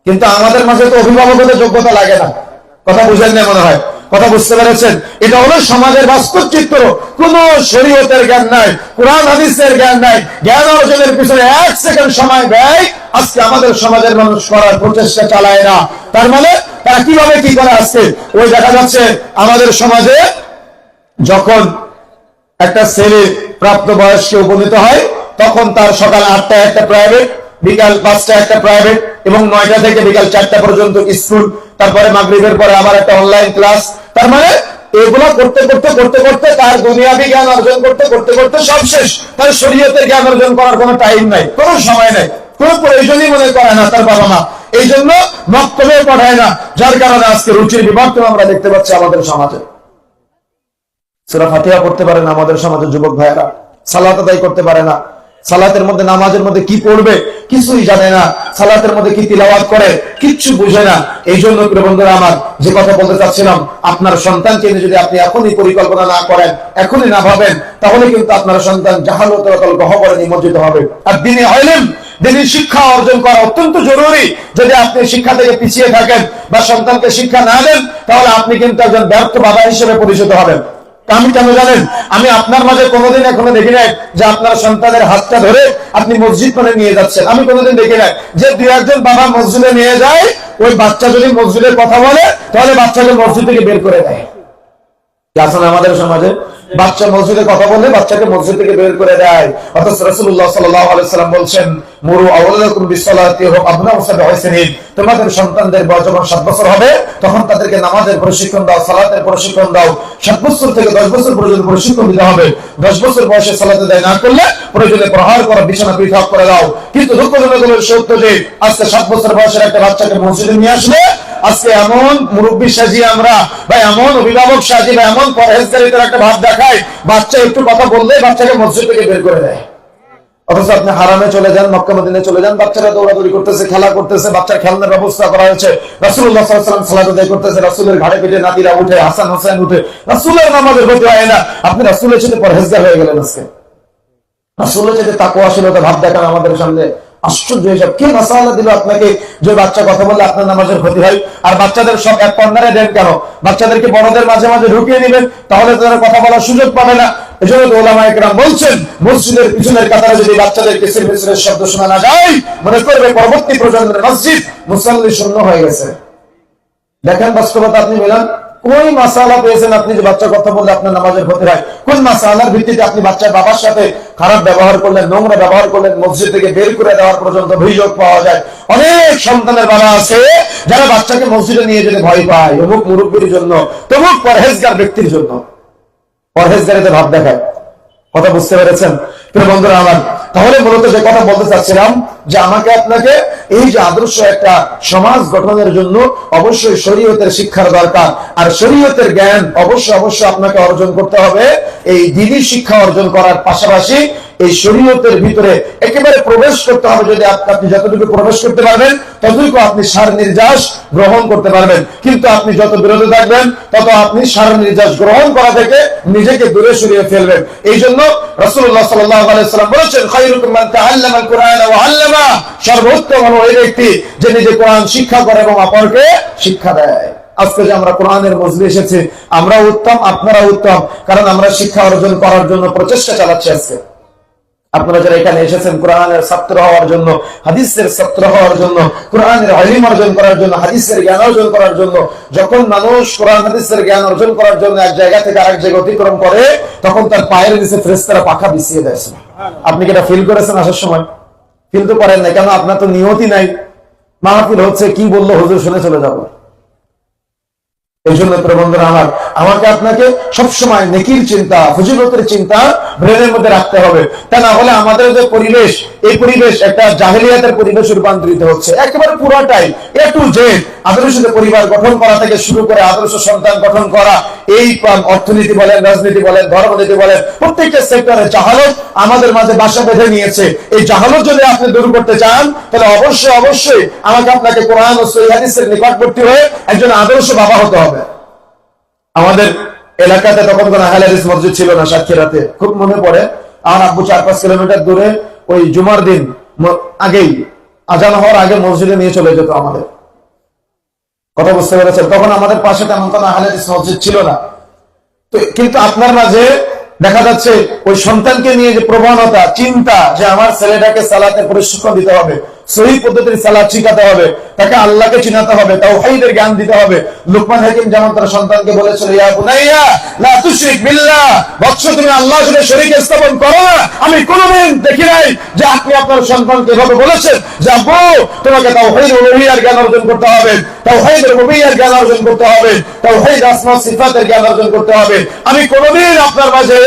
কিন্তু আমাদের মাঝে তো অভিভাবক হতে যোগ্যতা লাগে না। কথা বুঝেন না মনে হয়? কথা বুঝতে পেরেছেন? এটা হলো সমাজের বাস্তব চিত্র। কোন শরীয়তের জ্ঞান নাই, কোরআন হাদিসের জ্ঞান নাই, জ্ঞান অর্জনের পিছনে 1 সেকেন্ড সময় ব্যয় আজকে আমাদের সমাজের মানুষ করার প্রচেষ্টা চালায় না। তার মানে তারা কিভাবে কি করে? আজকে ওই দেখা যাচ্ছে আমাদের সমাজে যখন একটা ছেলে প্রাপ্ত বয়সে উপনীত হয়, তখন তার সকাল 8টায় একটা প্রাইভেট, বিকাল 5টায় একটা প্রাইভেট, এবং 9টা থেকে বিকাল 4টা পর্যন্ত স্কুল, তারপরে মাগরিবের পরে আবার একটা অনলাইন ক্লাস। তার মানে এগুলো করতে করতে করতে করতে তার দুনিয়াবি জ্ঞান অর্জন করতে করতে করতে সব শেষ। তার শরীয়তের জ্ঞান অর্জন করার কোনো টাইম নাই, কোনো সময় নাই, কোনো প্রয়োজনই মনে করে না তার বাবা মা। এই জন্য মক্তবে পড়ায় না, যার কারণে আজকে রুচির বিবর্তন আমরা দেখতে পাচ্ছি আমাদের সমাজে। সূরা ফাতিহা পড়তে পারে না আমাদের সমাজের যুবক ভাইয়েরা, সালাত আদায় করতে পারে না, সালাতের মধ্যে নামাজের মধ্যে কি পড়বে কিছুই জানে না, সালাতের মধ্যে কি তিলাওয়াত করে কিচ্ছু বুঝে না। এই জন্য প্রিয় বন্ধুরা আমার, যে কথা বলতে চাচ্ছিলাম, আপনার সন্তানকে নিয়ে যদি আপনি এখনই পরিকল্পনা না করেন, এখনই না ভাবেন, তাহলে কিন্তু আপনার সন্তান জাহালতের গহ্বরে নিমজ্জিত হবে। আর দ্বীনে ইলম, দ্বীনের শিক্ষা অর্জন করা অত্যন্ত জরুরি। যদি আপনি শিক্ষা থেকে পিছিয়ে থাকেন বা সন্তানকে শিক্ষা না দেন, তাহলে আপনি কিন্তু একজন ব্যর্থ বাবা হিসেবে পরিচিত হবেন। আমি কেন জানেন? আমি আপনার মাঝে কোনোদিন এখনো দেখি নাই যে আপনার সন্তানের হাতটা ধরে আপনি মসজিদ মানে নিয়ে যাচ্ছেন। আমি কোনোদিন দেখি নাই যে দুই একজন বাবা মসজিদে নিয়ে যায়, ওই বাচ্চা যদি মসজিদের কথা বলে তাহলে বাচ্চাকে মসজিদ থেকে বের করে দেয়। আসলে আমাদের সমাজে বাচ্চা মসজিদে কথা বললে বাচ্চাকে মসজিদ থেকে বের করে দেয়। অথচ রাসূলুল্লাহ সাল্লাল্লাহু আলাইহি ওয়াসাল্লাম বলছেন, মুরু আওলাদাকুম বিসসালাতি ওয়া আবনাউ সাব'i সিনিন, তোমাদের সন্তানদের বয়স যখন 7 বছর হবে তখন তাদেরকে নামাজের প্রশিক্ষণ দাও, সালাতের প্রশিক্ষণ দাও। 7 বছর থেকে 10 বছর পর্যন্ত প্রশিক্ষণ দিতে হবে। 10 বছর বয়সে সালাত আদায় না করলে প্রয়োজনে প্রহার করা, বিছানা পৃথক করে দাও। কিন্তু দুঃখজনক হলো সত্য যে আজকে 7 বছর বয়সের একটা বাচ্চাকে মসজিদে নিয়ে আসলে আজকে এমন মুরব্বী সাজি আমরা, বা এমন অভিভাবক সাজি, বা এমন পরহেজগারিতার একটা ভাব দেখায়, বাচ্চা একটু কথা বললে বাচ্চাকে মসজিদ থেকে বের করে দেয়। অথচ আপনি হারামে চলে যান, মক্কা মদিনায় চলে যান, বাচ্চারা দৌড়াদৌড়ি করতেছে, খেলা করতেছে, বাচ্চার খেলনার ব্যবস্থা করা হয়েছে। রাসূলুল্লাহ সাল্লাল্লাহু আলাইহি ওয়াসাল্লাম সালাত আদায় করতেছে, রাসূলের ঘাড়ে পিঠে নাতিরা উঠে, হাসান হোসেন উঠে, রাসূলের নামাজের গতি হয় না। আপনি রাসূলের সাথে পরহেজগার হয়ে গেলেন। আজকে রাসূলের সাথে তাকওয়াশীলতা ভাব দেখান আমাদের সামনে। আশ্চর্য হিসাব, কি মাসালা দিল আপনাকে যে বাচ্চা কথা বললে আপনার নামাজের ক্ষতি হয়? আর বাচ্চাদের সব এক কর্নারে দেন কেন? বাচ্চাদেরকে বড়দের মাঝে মাঝে ঢুকিয়ে নেবেন, তাহলে তারা কথা বলার সুযোগ পাবে না। এজন্য তো ওলামায়ে কেরাম বলছেন, মসজিদের পিছনের কাতারে যদি বাচ্চাদের কিসির মিসরের শব্দ শোনা না যায়, মনে করবে পরবর্তী প্রজন্মের মসজিদ মুসাল্লি শূন্য হয়ে গেছে। দেখেন বাস্তবতা আপনি মিলান, কোন মাসালা পেয়েছেন আপনি যে বাচ্চা কথা বললে আপনার নামাজের ক্ষতি হয়? কোন মাসালার ভিত্তিতে আপনি বাচ্চার বাবার সাথে খারাপ ব্যবহার করলেন, নোংরা ব্যবহার করলেন, মসজিদ থেকে বের করে দেওয়ার পর্যন্ত অভিযোগ পাওয়া যায়? অনেক সন্তানের বাবা আছে যারা বাচ্চাকে মসজিদে নিয়ে যেতে ভয় পায়, অমুক মুরব্বীর জন্য, তমুক পরহেজগার ব্যক্তির জন্য, পরহেজগারিতে ভাব দেখায়। কথা বুঝতে পেরেছেন প্রিয় বন্ধুরা আমার? তাহলে মূলত যে কথা বলতে চাচ্ছিলাম, যে আমাকে আপনাকে এই যে আদর্শ একটা সমাজ গঠনের জন্য অবশ্যই শরীয়তের শিক্ষার দরকার। আর শরীয়তের জ্ঞান অবশ্যই আপনাকে অর্জন করতে হবে। এই দ্বীনি শিক্ষা অর্জন করার পাশাপাশি এই শরীয়তের ভিতরে একেবারে প্রবেশ করতে হবে। যদি আপনি যতটুকু প্রবেশ করতে পারবেন ততটুকু আপনি সার নির্যাস গ্রহণ করতে পারবেন। কিন্তু আপনি যত বিরত থাকবেন তত আপনি সার নির্যাস গ্রহণ করা থেকে নিজেকে দূরে সরিয়ে ফেলবেন। এই জন্য রাসূলুল্লাহ সাল্লাল্লাহু আলাইহি ওয়াসাল্লাম বলেছেন, খায়রুকুম মান তাআল্লামাল কুরআন ওয়া আল্লামা, সর্বোত্তম হলো ওই ব্যক্তি যে নিজে কোরআন শিক্ষা করে এবং অপরকে শিক্ষা দেয়। আজকে যে আমরা কোরআনের মজলিসে এসেছি, আমরা উত্তম, আপনারা উত্তম, কারণ আমরা শিক্ষা অর্জন করার জন্য প্রচেষ্টা চালাচ্ছি। আজকে আপনারা যারা এখানে এসেছেন কোরআনের ছাত্র হওয়ার জন্য, হাদিসের ছাত্র হওয়ার জন্য, কোরআনের ইলম অর্জন করার জন্য, হাদিসের জ্ঞান অর্জন করার জন্য, যখন মানুষ কোরআন হাদিসের জ্ঞান অর্জন করার জন্য এক জায়গা থেকে আরেক জায়গায় অতিক্রম করে, তখন তার পায়ের নিচে ফেরেশতারা পাখা বিছিয়ে দেয়। আপনি কি এটা ফিল করেছেন আসার সময়? ফিল তো করেন না, কেন? আপনার তো নিয়তি নাই। মাহফিল হচ্ছে, কি বললো হুজুর শুনে চলে যাবো। এই জন্য বন্ধুরা আমার, আমাকে আপনাকে সবসময় নেকির চিন্তা, ফজিলতের চিন্তা ব্রেনের মধ্যে রাখতে হবে। তা না হলে আমাদের যে পরিবেশ, এই পরিবেশ একটা জাহেলিয়াতের পরিবেশে রূপান্তরিত হচ্ছে। একেবারে পুরোটাই এ টু জেড আদর্শ পরিবার গঠন করা থেকে শুরু করে আদর্শ সন্তান গঠন করা, এই অর্থনীতি বলেন, রাজনীতি বলেন, ধর্মনীতি বলেন, প্রত্যেকটা সেক্টরে জাহালত আমাদের মাঝে বাসা বেঁধে নিয়েছে। এই জাহালত যদি আপনি দূর করতে চান, তাহলে অবশ্যই আমাকে আপনাকে কোরআন ও সহিহ হাদিসের নিকটবর্তী হয়ে একজন আদর্শ বাবা হতে হবে। আমাদের এলাকাতে তখন কোন আহলে হাদিস মসজিদ ছিল না। সাতক্ষীরাতে খুব মনে পড়ে, আমার আব্বু 4-5 কিলোমিটার দূরে ওই জুমার দিন আগেই আজান হওয়ার আগে মসজিদে নিয়ে চলে যেত আমাদের। কথা বুঝতে পেরেছেন? তখন আমাদের পাশে তেমন কোন আহলে হাদিস মসজিদ ছিল না। তো কিন্তু আপনার মাঝে দেখা যাচ্ছে ওই সন্তানকে নিয়ে যে প্রবণতা, চিন্তা, যে আমার ছেলেটাকে সালাতের প্রশিক্ষণ দিতে হবে, সহিহ পদ্ধতির সালাত শিখাতে হবে, তাকে আল্লাহকে চিনাতে হবে, তাওহীদের জ্ঞান দিতে হবে। লুকমান হাকিম যেমন তার সন্তানকে বলেছিল, ইয়া বুনাইয়া লা তুশরিক বিল্লাহ, বৎস তুমি আল্লাহর সাথে শরীক স্থাপন করো না। আমি কোনোদিন দেখি নাই যে আপনি আপনার সন্তানকে এভাবে বলেছেন যে আব্বু তোমাকে তাওহীদ উলুহিয়ার জ্ঞান অর্জন করতে হবে, তাওহীদ রুবুবিয়্যার জ্ঞান অর্জন করতে হবে, তাওহীদ আসমা সিফাতের জ্ঞান অর্জন করতে হবে। আমি কোনোদিন আপনার মাঝে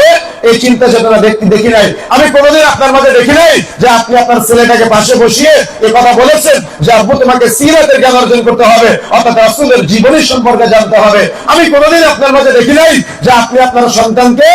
এই চিন্তা চেতনা দেখি নাই। আমি কোনোদিন আপনার মাঝে দেখি নাই যে আপনি আপনার ছেলেটাকে পাশে বসিয়ে এই কথা বলেছেন যে আব্বু তোমাকে সিরাতের জ্ঞান অর্জন করতে হবে, অর্থাৎ রাসূলের জীবনী সম্পর্কে জানতে হবে। আমি কোনোদিন আপনার মাঝে দেখি নাই যে আপনি আপনার সন্তানকে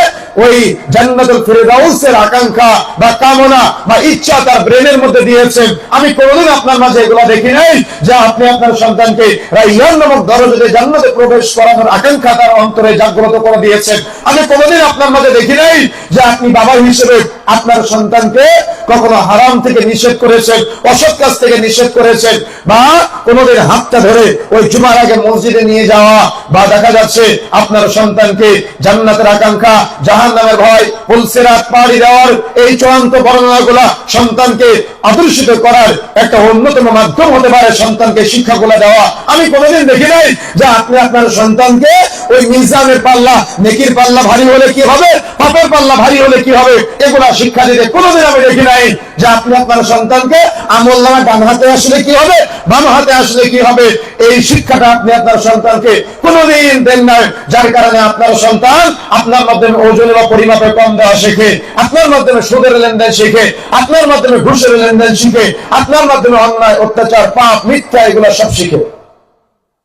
ওই জান্নাতুল ফিরদাউসের আকাঙ্ক্ষা বা কামনা বা ইচ্ছা তার ব্রেনের মধ্যে দিয়েছেন। আমি কোনোদিন আপনার মাঝে এগুলো দেখি নাই যে আপনি আপনার সন্তানকে রাইয়ান নামক দরজাতে জান্নাতে প্রবেশ করানোর আকাঙ্ক্ষা তার অন্তরে জাগ্রত করে দিয়েছেন। আমি কোনোদিন আপনার মাঝে দেখি নাই যে আপনি বাবা হিসেবে আপনার সন্তানকে কখনো হারাম থেকে নিষেধ করেছেন, অসৎ কাজ থেকে নিষেধ করেছেন, বা কোনোদিন হাতটা ধরে ওই জুমার আগে মসজিদে নিয়ে যাওয়া, বা দেখা যাচ্ছে আপনার সন্তানকে জান্নাতের আকাঙ্ক্ষা, জাহান্নামের ভয়, পুলসিরাত পাড়ি দেওয়ার এই চূড়ান্ত বর্ণনাগুলা সন্তানকে আদর্শিত করার একটা অন্যতম মাধ্যম হতে পারে সন্তানকে শিক্ষাগুলো দেওয়া। আমি কোনোদিন দেখি নাই যে আপনি আপনার সন্তানকে ওই মিজানের পাল্লা, নেকির পাল্লা ভারী হলে কি হবে, পাপের পাল্লা ভারী হলে কি হবে, এগুলা শিক্ষা দিতে কোনোদিন আমি দেখি নাই যে আপনি আপনার সন্তানকে আমলনামা ডান হাতে আসলে কি হবে, বাম হাতে আসলে কি হবে, এই শিক্ষাটা আপনি আপনার সন্তানকে কোনোদিন দেন নাই। যার কারণে আপনার সন্তান আপনার মাধ্যমে ওজনে বা পরিমাপে কম দেওয়া শেখে, আপনার মাধ্যমে সুদের লেনদেন শিখে, আপনার মাধ্যমে ঘুষের লেনদেন শিখে, আপনার মাধ্যমে অন্যায়, অত্যাচার, পাপ, মিথ্যা এগুলো সব শিখে।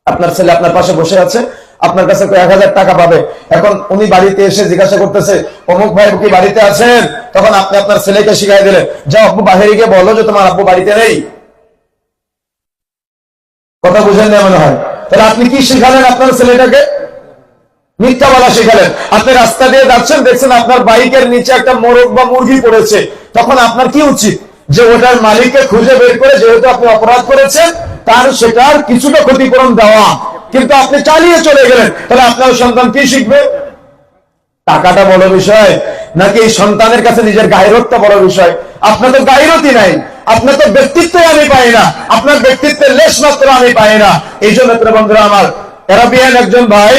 আপনার ছেলে আপনার পাশে বসে আছে, আপনার কাছে 1000 টাকা পাবে, এখন উনি বাড়িতে এসে জিজ্ঞাসা করতেছে অমুক ভাই কি বাড়িতে আছেন, তখন আপনি আপনার ছেলেকে শিখাই দিলেন, যাও আব্বু বাহিরে গিয়ে বলো যে তোমার আব্বু বাড়িতে নেই। কথা বুঝেন না মনে হয়? তাহলে আপনি কি শিখালেন আপনার ছেলেটাকে? মিথ্যা বলা শিখালেন। আপনি রাস্তা দিয়ে যাচ্ছেন, দেখছেন আপনার বাইকের নিচে একটা মোরগ বা মুরগি পড়েছে, তখন আপনার কি উচিত যে ওটার মালিককে খুঁজে বের করে, যেহেতু আপনি অপরাধ করেছেন তার সেটার কিছুটা ক্ষতিপূরণ দেওয়া, কিন্তু আপনি চালিয়ে চলে গেলেন। তাহলে আপনার সন্তান কি শিখবে? টাকাটা বড় বিষয় নাকি এই সন্তানের কাছে নিজের গায়রতটা বড় বিষয়? আপনার তো গায়রতই নাই, আপনার তো ব্যক্তিত্বই আমি পাই না, আপনার ব্যক্তিত্বের লেশ মাত্র আমি পাই না। এই জন্য বন্ধুরা আমার, আরাবিয়ান একজন ভাই,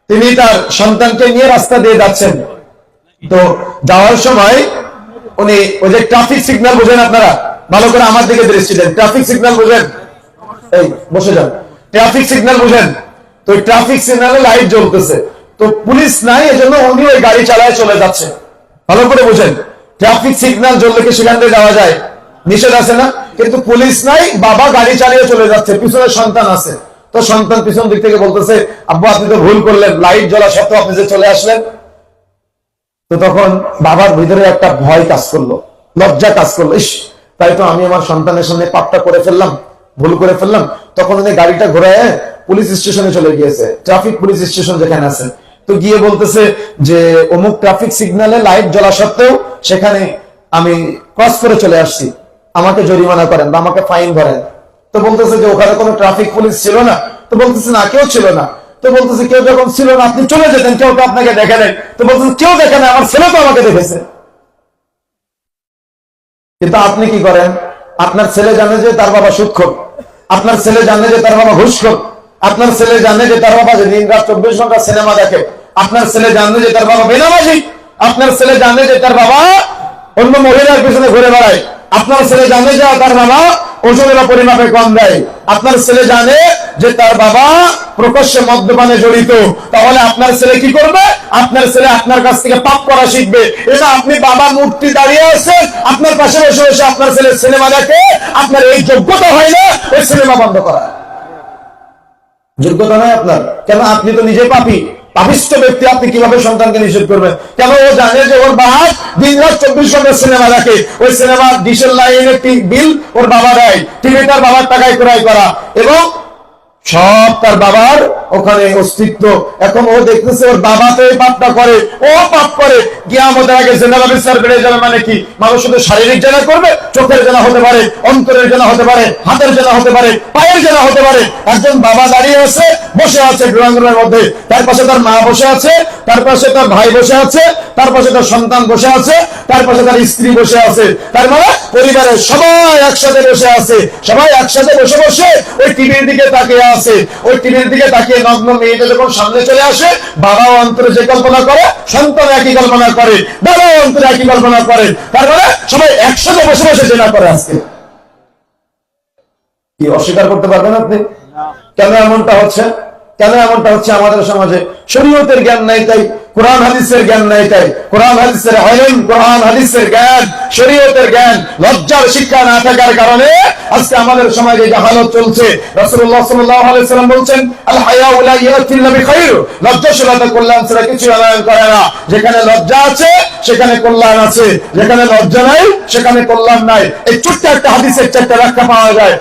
তিনি তার সন্তানকে নিয়ে রাস্তা দিয়ে যাচ্ছেন, তো যাওয়ার সময় উনি ওই যে ট্রাফিক সিগন্যাল বুঝেন আপনারা, ভালো করে আমার দিকে দৃষ্টি দেন, ট্রাফিক সিগন্যাল বুঝেন, এই বসে যান, ট্রাফিক সিগন্যাল বুঝেন? তো ট্রাফিক সিগন্যালে লাইট জ্বলতেছে, তো পুলিশ নাই, এজন্য উনি ওই গাড়ি চালায় চলে যাচ্ছে। ভালো করে বুঝেন, ট্রাফিক সিগন্যাল জ্বললে কি সেখান থেকে যাওয়া যায়? নিষেধ আছে না? কিন্তু পুলিশ নাই, বাবা গাড়ি চালিয়ে চলে যাচ্ছে, পিছনে সন্তান আছে, তো সন্তান পিছন দিক থেকে বলতেছে আব্বু আপনি তো ভুল করলেন, লাইট জ্বলা সত্ত্বেও আপনি যে চলে আসলেন। তো তখন বাবার ভিতরে একটা ভয় কাজ করলো, লজ্জা কাজ করলো, ইস তাই তো আমি আমার সন্তানের সামনে পাপটা করে ফেললাম, ভুল করে ফেললাম। তখন উনি গাড়িটা ঘোরায় পুলিশ স্টেশনে চলে গিয়েছে, ট্রাফিক পুলিশ স্টেশন যেখানে আছে, তো গিয়ে বলতেছে যে অমুক ট্রাফিক সিগন্যালে লাইট জ্বলা সত্ত্বেও সেখানে আমি ক্রস করে চলে আসছি, আমাকে জরিমানা করেন বা আমাকে ফাইন ধরেন। তো বলতেছে যে ওখানে কোনো ট্রাফিক পুলিশ ছিল না, তো বলতেছে না কেউ ছিল না। তো বলতেছে কেউ যখন ছিল না আপনি চলে যেতেন, কেউ তো আপনাকে দেখে নেন। তো বলতেছে কেউ দেখে না, আমার ছেলে তো আমাকে দেখেছে। কিন্তু আপনি কি করেন? আপনার ছেলে জানে যে তার বাবা সুদখোর, আপনার ছেলে জানে যে তার বাবা ঘুষখোর, আপনার ছেলে জানে যে তার বাবা দিন রাত 24 ঘন্টা সিনেমা দেখে, আপনার ছেলে জানে যে তার বাবা বেনামাজি, আপনার ছেলে জানে যে তার বাবা অন্য মহিলার পিছনে ঘুরে বেড়ায়, আপনার ছেলে জানে যে তার বাবা ওজনের পরিমাপে কম দেয়, আপনার ছেলে জানে যে তার বাবা প্রকাশ্যে মদ্যপানে জড়িত, তাহলে আপনার ছেলে কি করবে? আপনার ছেলে আপনার কাছ থেকে পাপ করা শিখবে। এটা আপনি বাবা মূর্তি দাঁড়িয়ে আছেন, আপনার পাশে বসে বসে আপনার ছেলে সিনেমা দেখে, আপনার এই যোগ্যতা হয় না ওই সিনেমা বন্ধ করা? যোগ্যতা নয় আপনার, কেন? আপনি তো নিজে পাপী, পাপিষ্ঠ ব্যক্তি, আপনি কিভাবে সন্তানকে নিষেধ করবেন? কেন? ও জানে যে ওর বাপ দিন রাত 24 ঘন্টা সিনেমা দেখে, ওই সিনেমা ডিশের লাইনের বিল ওর বাবা দেয়, টিভি তার বাবার টাকায় ক্রয় করা, এবং সব তার বাবার ওখানে অস্তিত্ব। এখন ও দেখতেছে ওর বাবা তো এই পাপটা করে, ও পাপ করে, কিয়ামতের আগে জেনারেল বিচার বেড়ে যাবে। মানে কি? মানুষ শুধু শারীরিক জানা করবে, চোখের জানা হতে পারে, অন্তরের জানা হতে পারে, হাতের জানা হতে পারে, পায়ের জানা হতে পারে। একজন বাবা দাঁড়িয়ে আছে, বসে আছে ড্রয়িং রুমের মধ্যে, তার পাশে তার মা বসে আছে, তার পাশে তার ভাই বসে আছে, তার পাশে তার সন্তান বসে আছে, তার পাশে তার স্ত্রী বসে আছে। তার মানে পরিবারের সবাই একসাথে বসে আছে, সবাই একসাথে বসে বসে ওই টিভির দিকে তাকিয়ে আছে। ওই টিভির দিকে তাকিয়ে নগ্ন মেয়েটা যখন সামনে চলে আসে, বাবা অন্তরে যে কল্পনা করে, সন্তান একই কল্পনা করে, বাবা অন্তরে একই কল্পনা করে। তার মানে সবাই একসাথে বসে বসে জেনা করে। আজকে কি অস্বীকার করতে পারবেন আপনি? কেন এমনটা হচ্ছে? কেন এমনটা হচ্ছে? আমাদের সমাজে শরীয়তের জ্ঞান নাই, তাই কোরআন হাদিসের জ্ঞান নাই, তাই কোরআন হাদিসের ইলম, কোরআন হাদিসের জ্ঞান, শরীয়তের জ্ঞান, লজ্জার শিক্ষা না থাকার কারণে আজকে আমাদের সমাজে জাহালত চলছে। রাসূলুল্লাহ সাল্লাল্লাহু আলাইহি ওয়াসাল্লাম বলেন, আল হায়াউ লা ইয়াতি ইল্লা বিখাইর, লজ্জাশীলতা কল্যাণ ছাড়া কিছু আনয়ন করে না। যেখানে লজ্জা আছে সেখানে কল্যাণ আছে, যেখানে লজ্জা নাই সেখানে কল্যাণ নাই। এই ছোট্ট একটা হাদিসের চারটা ব্যাখ্যা পাওয়া যায়।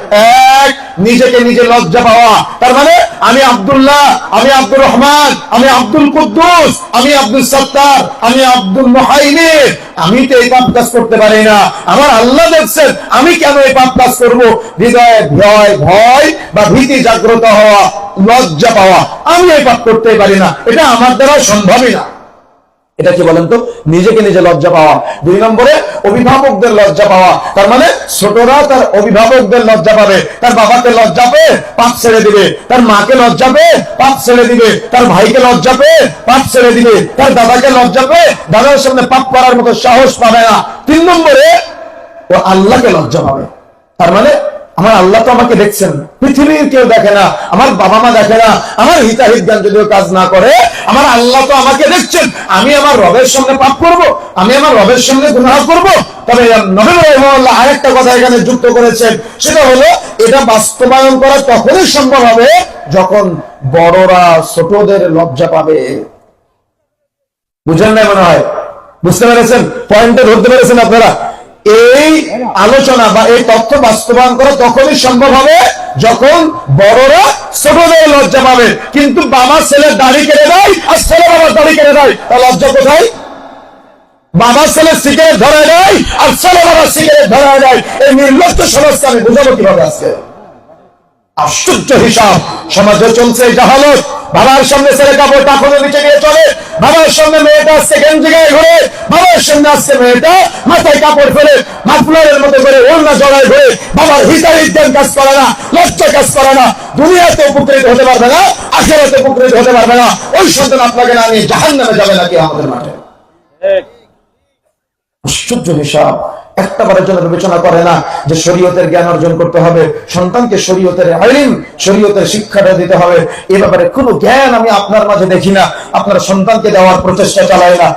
এক, নিজেকে নিজে লজ্জা পাওয়া, তার মানে আমি আব্দুল্লাহ, আমি আব্দুর রহমান, আমি আব্দুল কুদ্দুস, আমি আব্দুল সত্তার, আমি আব্দুল মুহাইমিন, আমি তো এই পাপ কাজ করতে পারি না, আমার আল্লাহ দেখছেন, আমি কেন এই পাপ কাজ করবো? হৃদয়ে ভয় বা ভীতি জাগ্রত হওয়া, লজ্জা পাওয়া, আমি এই পাপ করতে পারি না, এটা আমার দ্বারা সম্ভবই না। এটা কি বলেন তো? নিজেকে নিজে লজ্জা পাওয়া। দুই নম্বরে অভিভাবকদের লজ্জা পাওয়া, তার মানে ছোটরা তার অভিভাবকদের লজ্জা পাবে, তার বাবাকে লজ্জা পেয়ে পাপ ছেড়ে দিবে, তার মাকে লজ্জা পেয়ে পাপ ছেড়ে দিবে, তার ভাইকে লজ্জা পেয়ে পাপ ছেড়ে দিবে, তার দাদাকে লজ্জা পেয়ে দাদার সামনে পাপ করার মতো সাহস পাবে না। তিন নম্বরে ও আল্লাহকে লজ্জা পাবে, তার মানে আমার আল্লাহ তো আমাকে দেখছেন, পৃথিবীর কেউ দেখে না, আমার বাবা মা দেখে না, আমার হিতাহিত জ্ঞান যদিও কাজ না করে, আমার আল্লাহ তো আমাকে দেখছেন, আমি আমার রবের সামনে পাপ করব, আমি আমার রবের সামনে গুনাহ করব। তবে নবী রাহিমাহুল্লাহ আরেকটা কথা এখানে যুক্ত করেছেন, সেটা হলো এটা বাস্তবায়ন করা তখনই সম্ভব হবে যখন বড়রা ছোটদের লজ্জা পাবে। বুঝেন না মনে হয়? বুঝতে পেরেছেন? পয়েন্টে ধরতে পেরেছেন আপনারা? এই আলোচনা বা এই তথ্য বাস্তবায়ন করা তখনই সম্ভব হবে যখন বড়রা ছোটদের লজ্জা পাবে। কিন্তু বাবা ছেলের দাড়ি কেটে দেয় আর ছেলে বাবার দাড়ি কেটে দেয়, তার লজ্জা কোথায়? বাবা ছেলে সিগারেট ধরায় দেয় আর ছেলে বাবা সিগারেট ধরায় দেয়। এই নির্লজ্জ সমাজকে আমি বুঝাবো কিভাবে? আজকে আশ্চর্য হিসাব সমাজে চলছে জাহালত। বাবার সামনে ছেলে কাপড় টাকুনের নিচে নিয়ে চলে, বাবার সামনে মেয়েটা আসছে গেঞ্জি গায়ে ঘুরে, বাবার সামনে আসছে মেয়েটা মাথায় কাপড় ফেলে মাফলারের মতো করে ওড়না জড়ায় ঘুরে, বাবার হিতাহিত জ্ঞান কাজ করে না, লজ্জা কাজ করে না। দুনিয়াতে উপকৃত হতে পারবে না, আখিরাতে উপকৃত হতে পারবে না। ওই সন্তান আপনাকে না নিয়ে জাহান্নামে যাবে নাকি আমাদের মাঠে। আশ্চর্য হিসাব। একটা বারের জন্য বিবেচনা করে না যে শরীয়তের জ্ঞান অর্জন করতে হবে, সন্তানকে শরীয়তের ইলম, শরীয়তের শিক্ষাটা দিতে হবে। এ ব্যাপারে কোনো জ্ঞান আমি আপনার মাঝে দেখি না, আপনার সন্তানকে দেওয়ার প্রচেষ্টা চালায় না।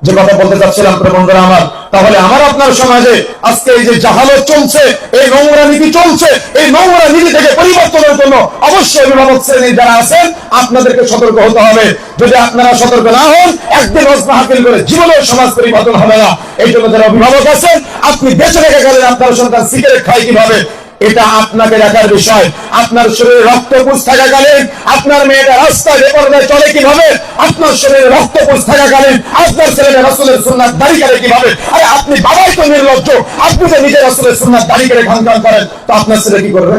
যে কথা বলতে চাচ্ছিলাম প্রিয় বন্ধুরা আমার, তাহলে আমার আপনার সমাজে আজকে এই যে জাহালত চলছে, এই নোংরা নীতি চলছে, এই নোংরা নীতি থেকে পরিবর্তনের জন্য অবশ্যই অভিভাবক শ্রেণী যারা আছেন আপনাদেরকে সতর্ক হতে হবে। যদি আপনারা সতর্ক না হন, একদিন ওয়াজনা হাসিল করে জীবনের সমাজ পরিবর্তন হবে না। এই জন্য যারা অভিভাবক আছেন, আপনি বেঁচে রেখে গেলেন আপনার সন্তান সিগারেট খায় কিভাবে, এটা আপনাকে দেখার বিষয়। আপনার শরীরে রক্তপুঞ্জ থাকাকালীন আপনার মেয়েটা রাস্তায় বেপরদায় চলে কিভাবে, আপনার শরীরে রক্তপুঞ্জ থাকাকালীন আপনার ছেলেটা রাসূলের সুন্নাত দাড়ি কাটে কিভাবে। আরে আপনি বাবাই তো নির্লজ্জ, আপনি যে নিজে রাসূলের সুন্নাত দাড়ি কেটে খান করেন, তো আপনার ছেলে কি করবে?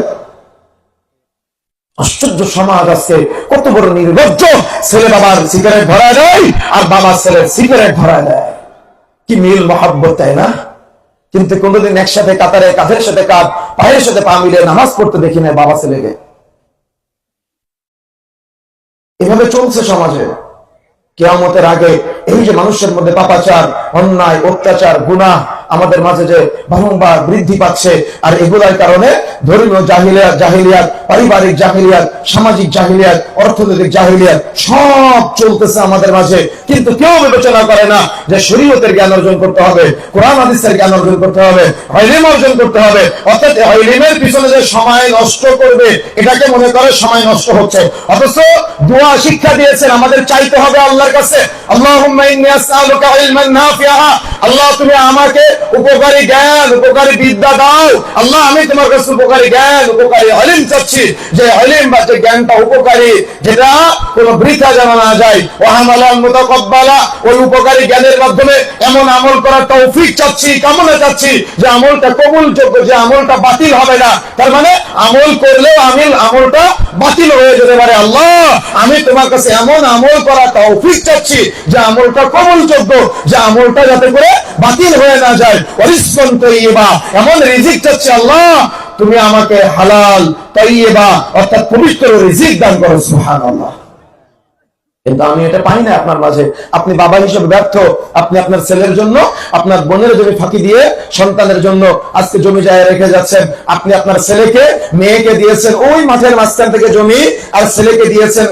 আশ্চর্য সমাজ আজকে, কত বড় নির্লজ্জ। ছেলে বাবার সিগারেট ধরায় দেয় আর বাবা ছেলের সিগারেট ধরায় দেয়। কি মিল মহাব্বত, তাই না? কিন্তু কোনদিন একসাথে কাতারে কাঁধের সাথে কাঁধ, পায়ের সাথে পা মিলিয়ে নামাজ পড়তে দেখি না বাবা ছেলেকে। এভাবে চলছে সমাজে। কিয়ামতের আগে এই যে মানুষের মধ্যে পাপাচার, অন্যায়, অত্যাচার, গুনাহ আমাদের মাঝে যে বারংবার বৃদ্ধি পাচ্ছে, আর এগুলার কারণে ধর্মীয় জাহিলিয়াত, পারিবারিক জাহিলিয়াত, সামাজিক জাহিলিয়াত, অর্থনৈতিক জাহিলিয়াত সব চলতেছে আমাদের মাঝে। কিন্তু কেউ বিবেচনা করে না যে শরীয়তের জ্ঞান অর্জন করতে হবে, কোরআন হাদিসের জ্ঞান অর্জন করতে হবে, ইলম অর্জন করতে হবে। অর্থাৎ ইলমের পিছনে যে সময় নষ্ট করবে এটাকে মনে করে সময় নষ্ট হচ্ছে। অথচ দোয়া শিক্ষা দিয়েছেন আমাদের চাইতে হবে আল্লাহর কাছে, আল্লাহুম্মা ইন্নী আসআলুকা ইলমান নাফিআ, আল্লাহ তুমি আমাকে উপকারী জ্ঞান, উপকারী বিদ্যা দাও। আল্লাহ আমি তোমার কাছে উপকারী জ্ঞান, উপকারী ইলম চাচ্ছি, যে ইলম বা যে জ্ঞানটা উপকারী, যেটা কোনো বৃথা জানা না যায়। ওয়া আমালান মুতাকাব্বালা, ওই উপকারী জ্ঞানের মাধ্যমে এমন আমল করার তৌফিক চাচ্ছি, কামনা চাচ্ছি যে আমলটা কবুলযোগ্য, যে আমলটা বাতিল হবে না। তার মানে আমল করলেও আমলটা বাতিল হয়ে যেতে পারে। আল্লাহ আমি তোমার কাছে এমন আমল করার তৌফিক চাচ্ছি যে আমলটা কবুলযোগ্য, যে আমলটা যাতে করে বাতিল হয়ে না যায়। ওয়ারিজকান তাইয়্যিবা, এমন রিজিক চাচ্ছি আল্লাহ তুমি আমাকে হালাল তাইয়্যিবা অর্থাৎ পবিত্র রিজিক দান করো। সুবহানাল্লাহ। কিন্তু আমি এটা পাই না আপনার মাঝে। আপনি বাবা হিসেবে ব্যর্থ। আপনি আপনার ছেলের জন্য, আপনার বোনের জমি ফাঁকি দিয়ে সন্তানের জন্য আজকে জমি জায়গা রেখে যাচ্ছেন। আপনি আপনার ছেলেকে, মেয়েকে দিয়েছেন ওই মাঠের মাঝখান থেকে জমি, আর ছেলেকে দিয়েছেন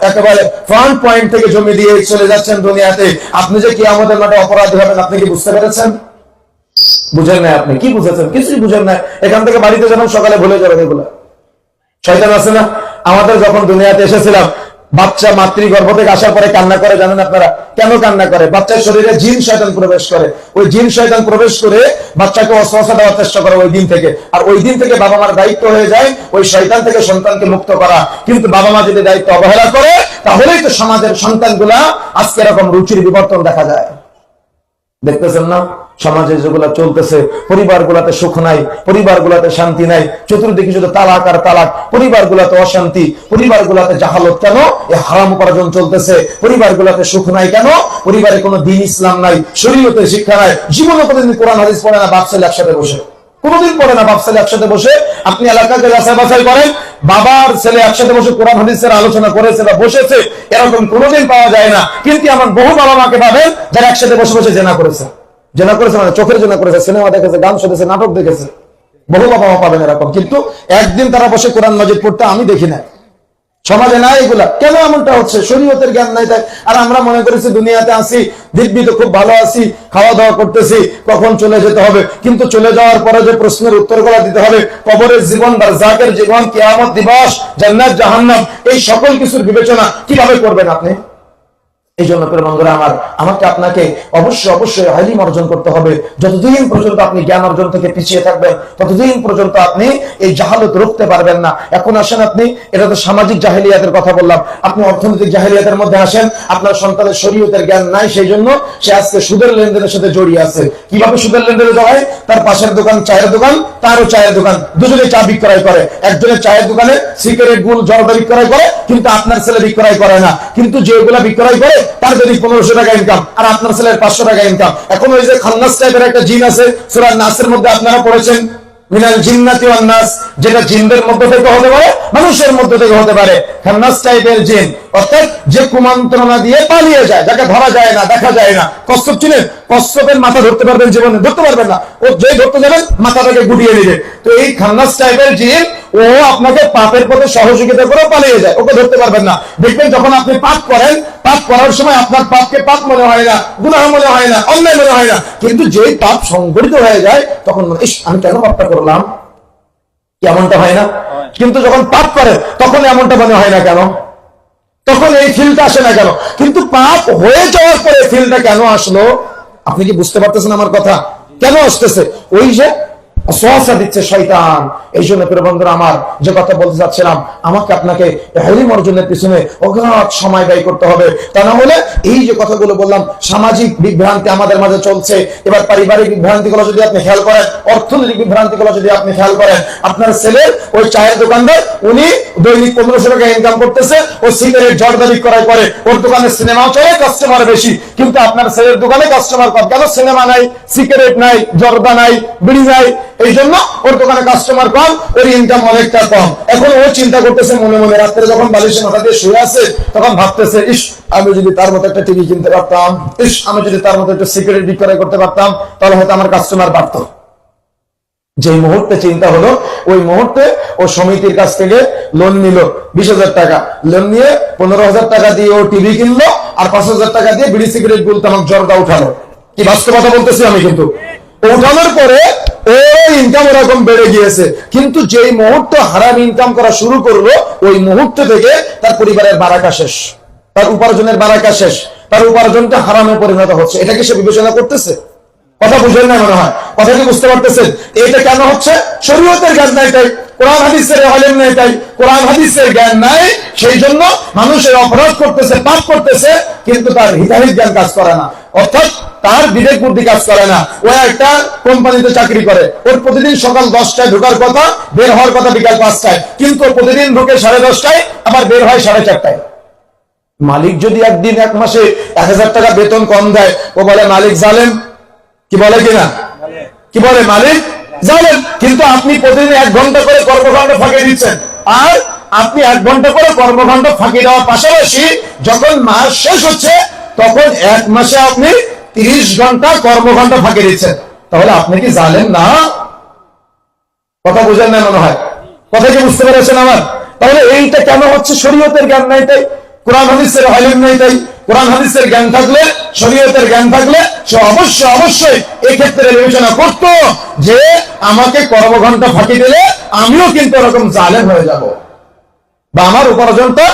একেবারে ফ্রন্ট পয়েন্ট থেকে জমি দিয়ে চলে যাচ্ছেন দুনিয়াতে। আপনি যে কিয়ামতের মাঠে অপরাধী হবেন, আপনি কি বুঝতে পেরেছেন? বুঝেন না। আপনি কি বুঝেছেন? কিছুই বুঝেন না। এখান থেকে বাড়িতে যখন সকালে ভুলে যাবেন এগুলা। শয়তান আছে না? আমাদের যখন দুনিয়াতে এসেছিলাম, বাচ্চা মাতৃগর্ভ থেকে আসার পরে কান্না করে, জানেন আপনারা কেন কান্না করে? বাচ্চার শরীরে জিন শয়তান প্রবেশ করে। ওই জিন শয়তান প্রবেশ করে বাচ্চাকে অস্বস্থতা দেওয়ার চেষ্টা করে ওই দিন থেকে। আর ওই দিন থেকে বাবা মার দায়িত্ব হয়ে যায় ওই শয়তান থেকে সন্তানকে মুক্ত করা। কিন্তু বাবা মা যদি দায়িত্ব অবহেলা করে, তাহলেই তো সমাজের সন্তানগুলা আজকে এরকম রুচির বিবর্তন দেখা যায়। দেখতেছেন না সমাজে যেগুলা চলতেছে? পরিবারগুলাতে সুখ নাই, পরিবারগুলাতে শান্তি নাই, চতুর্দিকে শুধু তালাক আর তালাক, পরিবারগুলাতে অশান্তি, পরিবারগুলাতে জাহালত। কেন? এই হারাম উপার্জন চলতেছে। পরিবারগুলাতে সুখ নাই কেন? পরিবারে কোনো দিন ইসলাম নাই, শরীয়তের শিক্ষা নাই। জীবনে কোনোদিন কোরআন হাদিস পড়ে না বাপ ছেলে একসাথে বসে, কোনোদিন পড়ে না বাপ ছেলে একসাথে বসে। আপনি এলাকাকে যাচাই বাছাই করেন, বাবার ছেলে একসাথে বসে কোরআন হাদিসের আলোচনা করেছে বা বসেছে, এরকম কোনোদিন পাওয়া যায় না। কিন্তু এমন বহু বাবা মাকে পাবেন যারা একসাথে বসে বসে জেনা করেছে। জেনা করেছে মানে চোখের জেনা করেছে, সিনেমা দেখেছে, গান শুনেছে, নাটক দেখেছে। বহু বাবা মা পাবেন এরকম। কিন্তু একদিন তারা বসে কোরআন মাজিদ পড়তে আমি দেখি না। সমাজে নাই এগুলা। কেন এমনটা হচ্ছে? শরীয়তের জ্ঞান নাই তাই। আর আমরা মনে করেছি দুনিয়াতে আসি, দিব্যি তো খুব ভালো আছি, খাওয়া দাওয়া করতেছি, কখন চলে যেতে হবে। কিন্তু চলে যাওয়ার পরে যে প্রশ্নের উত্তরগুলো দিতে হবে, কবরের জীবন, বারজাকের জীবন, কিয়ামত দিবস, জান্নাত জাহান্নাম, এই সকল কিছুর বিবেচনা কিভাবে করবেন আপনি? এই জন্য বন্ধুরা আমার, আমাকে আপনাকে অবশ্যই ইলম অর্জন করতে হবে। যতদিন পর্যন্ত আপনি জ্ঞান অর্জন থেকে পিছিয়ে থাকবেন, ততদিন পর্যন্ত আপনি এই জাহালত রুখতে পারবেন না। এখন আসেন আপনি, এটা তো সামাজিক জাহেলিয়াতের কথা বললাম, আপনি অর্থনৈতিক জাহেলিয়াতের মধ্যে আসেন। আপনার সন্তানের শরীয়তের জ্ঞান নাই, সেই জন্য সে আজকে সুদের লেনদেনের সাথে জড়িয়ে আছে। কিভাবে সুদের লেনদেনে জড়ায়? তার পাশের দোকান চায়ের দোকান, তারও চায়ের দোকান, দুজনে চা বিক্রয় করে। একজনের চায়ের দোকানে সিগারেট, গুল, জর্দা বিক্রয় করে, কিন্তু আপনার ছেলে বিক্রয় করে না। কিন্তু যেগুলা বিক্রয় করে তার যদি 1500 টাকা ইনকাম, আর আপনার ছেলের 500 টাকা ইনকাম। এখন ওই যে খান্নাস টাইপের একটা জিন আছে, সূরা নাসের মধ্যে আপনারা পড়েছেন, মিনাল জিন্নাতি ওয়ান নাস, যেটা জিনদের মধ্যে থেকে হতে পারে, মানুষের মধ্যে থেকে হতে পারে। খান্নাস টাইপের জিন, অর্থাৎ যে কুমন্ত্রণা দিয়ে পালিয়ে যায়, যাকে ধরা যায় না, দেখা যায় না। কচ্ছপ চিনেন? কচ্ছপের মাথা ধরতে পারবেন জীবনে? ধরতে পারবেন না। ও যেই ধরতে যাবেন মাথাটাকে গুটিয়ে নেবে। তো এই খান্নাস টাইপের জিন, ও আপনাকে পাপের পথে সহযোগিতা করে পালিয়ে যায়, ওকে ধরতে পারবেন না। দেখবেন যখন আপনি পাপ করেন, পাপ করার সময় আপনার পাপকে পাপ মনে হয় না, গুনাহ মনে হয় না, অন্যায় মনে হয় না। কিন্তু যেই পাপ সংগঠিত হয়ে যায়, তখন ইস, আমি কেন পাপটা করলাম, এমনটা হয় না? কিন্তু যখন পাপ করে তখন এমনটা মনে হয় না কেন? তখন এই ফিলটা আসে না কেন? কিন্তু পাপ হয়ে যাওয়ার পরে ফিলটা কেন আসলো? আপনি কি বুঝতে পারতেছেন আমার কথা? কেন আসতেছে? ওই যে ওয়াসওয়াসা দিচ্ছে শয়তান। এই জন্য প্রিয় বন্ধুরা আমার, যে কথা বলতে যাচ্ছিলাম, আমাকে আপনাকে ইলম অর্জনের পিছনে অগাধ সময় ব্যয় করতে হবে। তা না হলে এই যে কথাগুলো বললাম, সামাজিক বিভ্রান্তি আমাদের মাঝে চলছে। এবার পারিবারিক বিভ্রান্তিগুলো যদি আপনি খেয়াল করেন, অর্থনৈতিক বিভ্রান্তিগুলো যদি আপনি খেয়াল করেন, আপনার ছেলের ওই চায়ের দোকানদার, উনি দৈনিক 1500 টাকা ইনকাম করতেছে, ও সিগারেট, জর্দা বিক্রয় করে, ওর দোকানে সিনেমাও চলে, কাস্টমার বেশি। কিন্তু আপনার ছেলের দোকানে কাস্টমার কম। কেন? সিনেমা নাই, সিগারেট নাই, জর্দা নাই, বিড়ি নাই, এই জন্য ওর দোকানে কাস্টমার কম, ওর ইনকাম অনেকটা কম। এখন ও চিন্তা করতেছে মনে মনে, রাত্রে যখন বালিশে মাথা দিয়ে শুয়ে আছে, তখন ভাবতেছে, ইস, আমি যদি তার মতো একটা টিভি কিনতে পারতাম, ইস, আমি যদি তার মতো একটা সিগারেট বিক্রয় করতে পারতাম, তাহলে হয়তো আমার কাস্টমার বাড়তো। যে মুহূর্তে চিন্তা হলো, ওই মুহূর্তে ও সমিতির কাছ থেকে লোন নিল 20,000 টাকা। লোন নিয়ে 15,000 টাকা দিয়ে ও টিভি কিনলো, আর 5,000 টাকা দিয়ে বিড়ি, সিগারেট, গুল, তামাক, জর্দা উঠালো। কি বাস্তবতা বলতেছি আমি? কিন্তু উঠানোর পরে ও ইনকাম ওরকম বেড়ে গিয়েছে। কিন্তু যেই মুহূর্তে হারাম ইনকাম করা শুরু করলো, ওই মুহূর্ত থেকে তার পরিবারের বারাকা শেষ, তার উপার্জনের বারাকা শেষ, তার উপার্জনটা হারামে পরিণত হচ্ছে। এটা কি সে বিবেচনা করতেছে? কথা বুঝেন না মনে হয়। কথা কি বুঝতে পারতেছেন? এটা কেন হচ্ছে? শরীয়তের জ্ঞান নাই তাই, কোরআন হাদিসের ইলম নাই তাই, কোরআন হাদিসের জ্ঞান নাই, সেই জন্য মানুষের অপরাধ করতেছে, পাপ করতেছে, কিন্তু তার হিতাহিত জ্ঞান কাজ করে না, অর্থাৎ তার বিবেক বুদ্ধি কাজ করে না। ও একটা কোম্পানিতে চাকরি করে, ওর প্রতিদিন সকাল 10টায় ঢোকার কথা, বের হওয়ার কথা বিকাল 5টায়, কিন্তু প্রতিদিন ঢোকে 10:30টায়, আবার বের হয় 4:30টায়। মালিক যদি একদিন, এক মাসে 1000 টাকা বেতন কম দেয়, ও বলে মালিক জালেম। কি বলে কিনা? কি বলে? মালিক জালেম। কিন্তু আপনি প্রতিদিন 1 ঘন্টা করে কর্মকাণ্ড ফাঁকে দিচ্ছেন, আর আপনি 1 ঘন্টা করে কর্মঘণ্টা ফাঁকি দেওয়ার পাশাপাশি যখন মাস শেষ হচ্ছে তখন 1 মাসে আপনি 30 ঘন্টা কর্মঘণ্টা ফাঁকি দিচ্ছেন, তাহলে আপনি কি জানেন না? কথা বুঝেন না মনে হয়, কথা কি বুঝতে পেরেছেন আমার? তাহলে এইটা কেন হচ্ছে? শরীয়তের জ্ঞান নাই তাই, কোরআন হাদিসের ইলম নাই তাই। কোরআন হাদিসের জ্ঞান থাকলে, শরীয়তের জ্ঞান থাকলে সে অবশ্যই এই ক্ষেত্রে বিবেচনা করতো যে আমাকে কর্মঘণ্টা ফাঁকি দিলে আমিও কিন্তু এরকম জালেম হয়ে যাব, বা আমার উপার্জনটা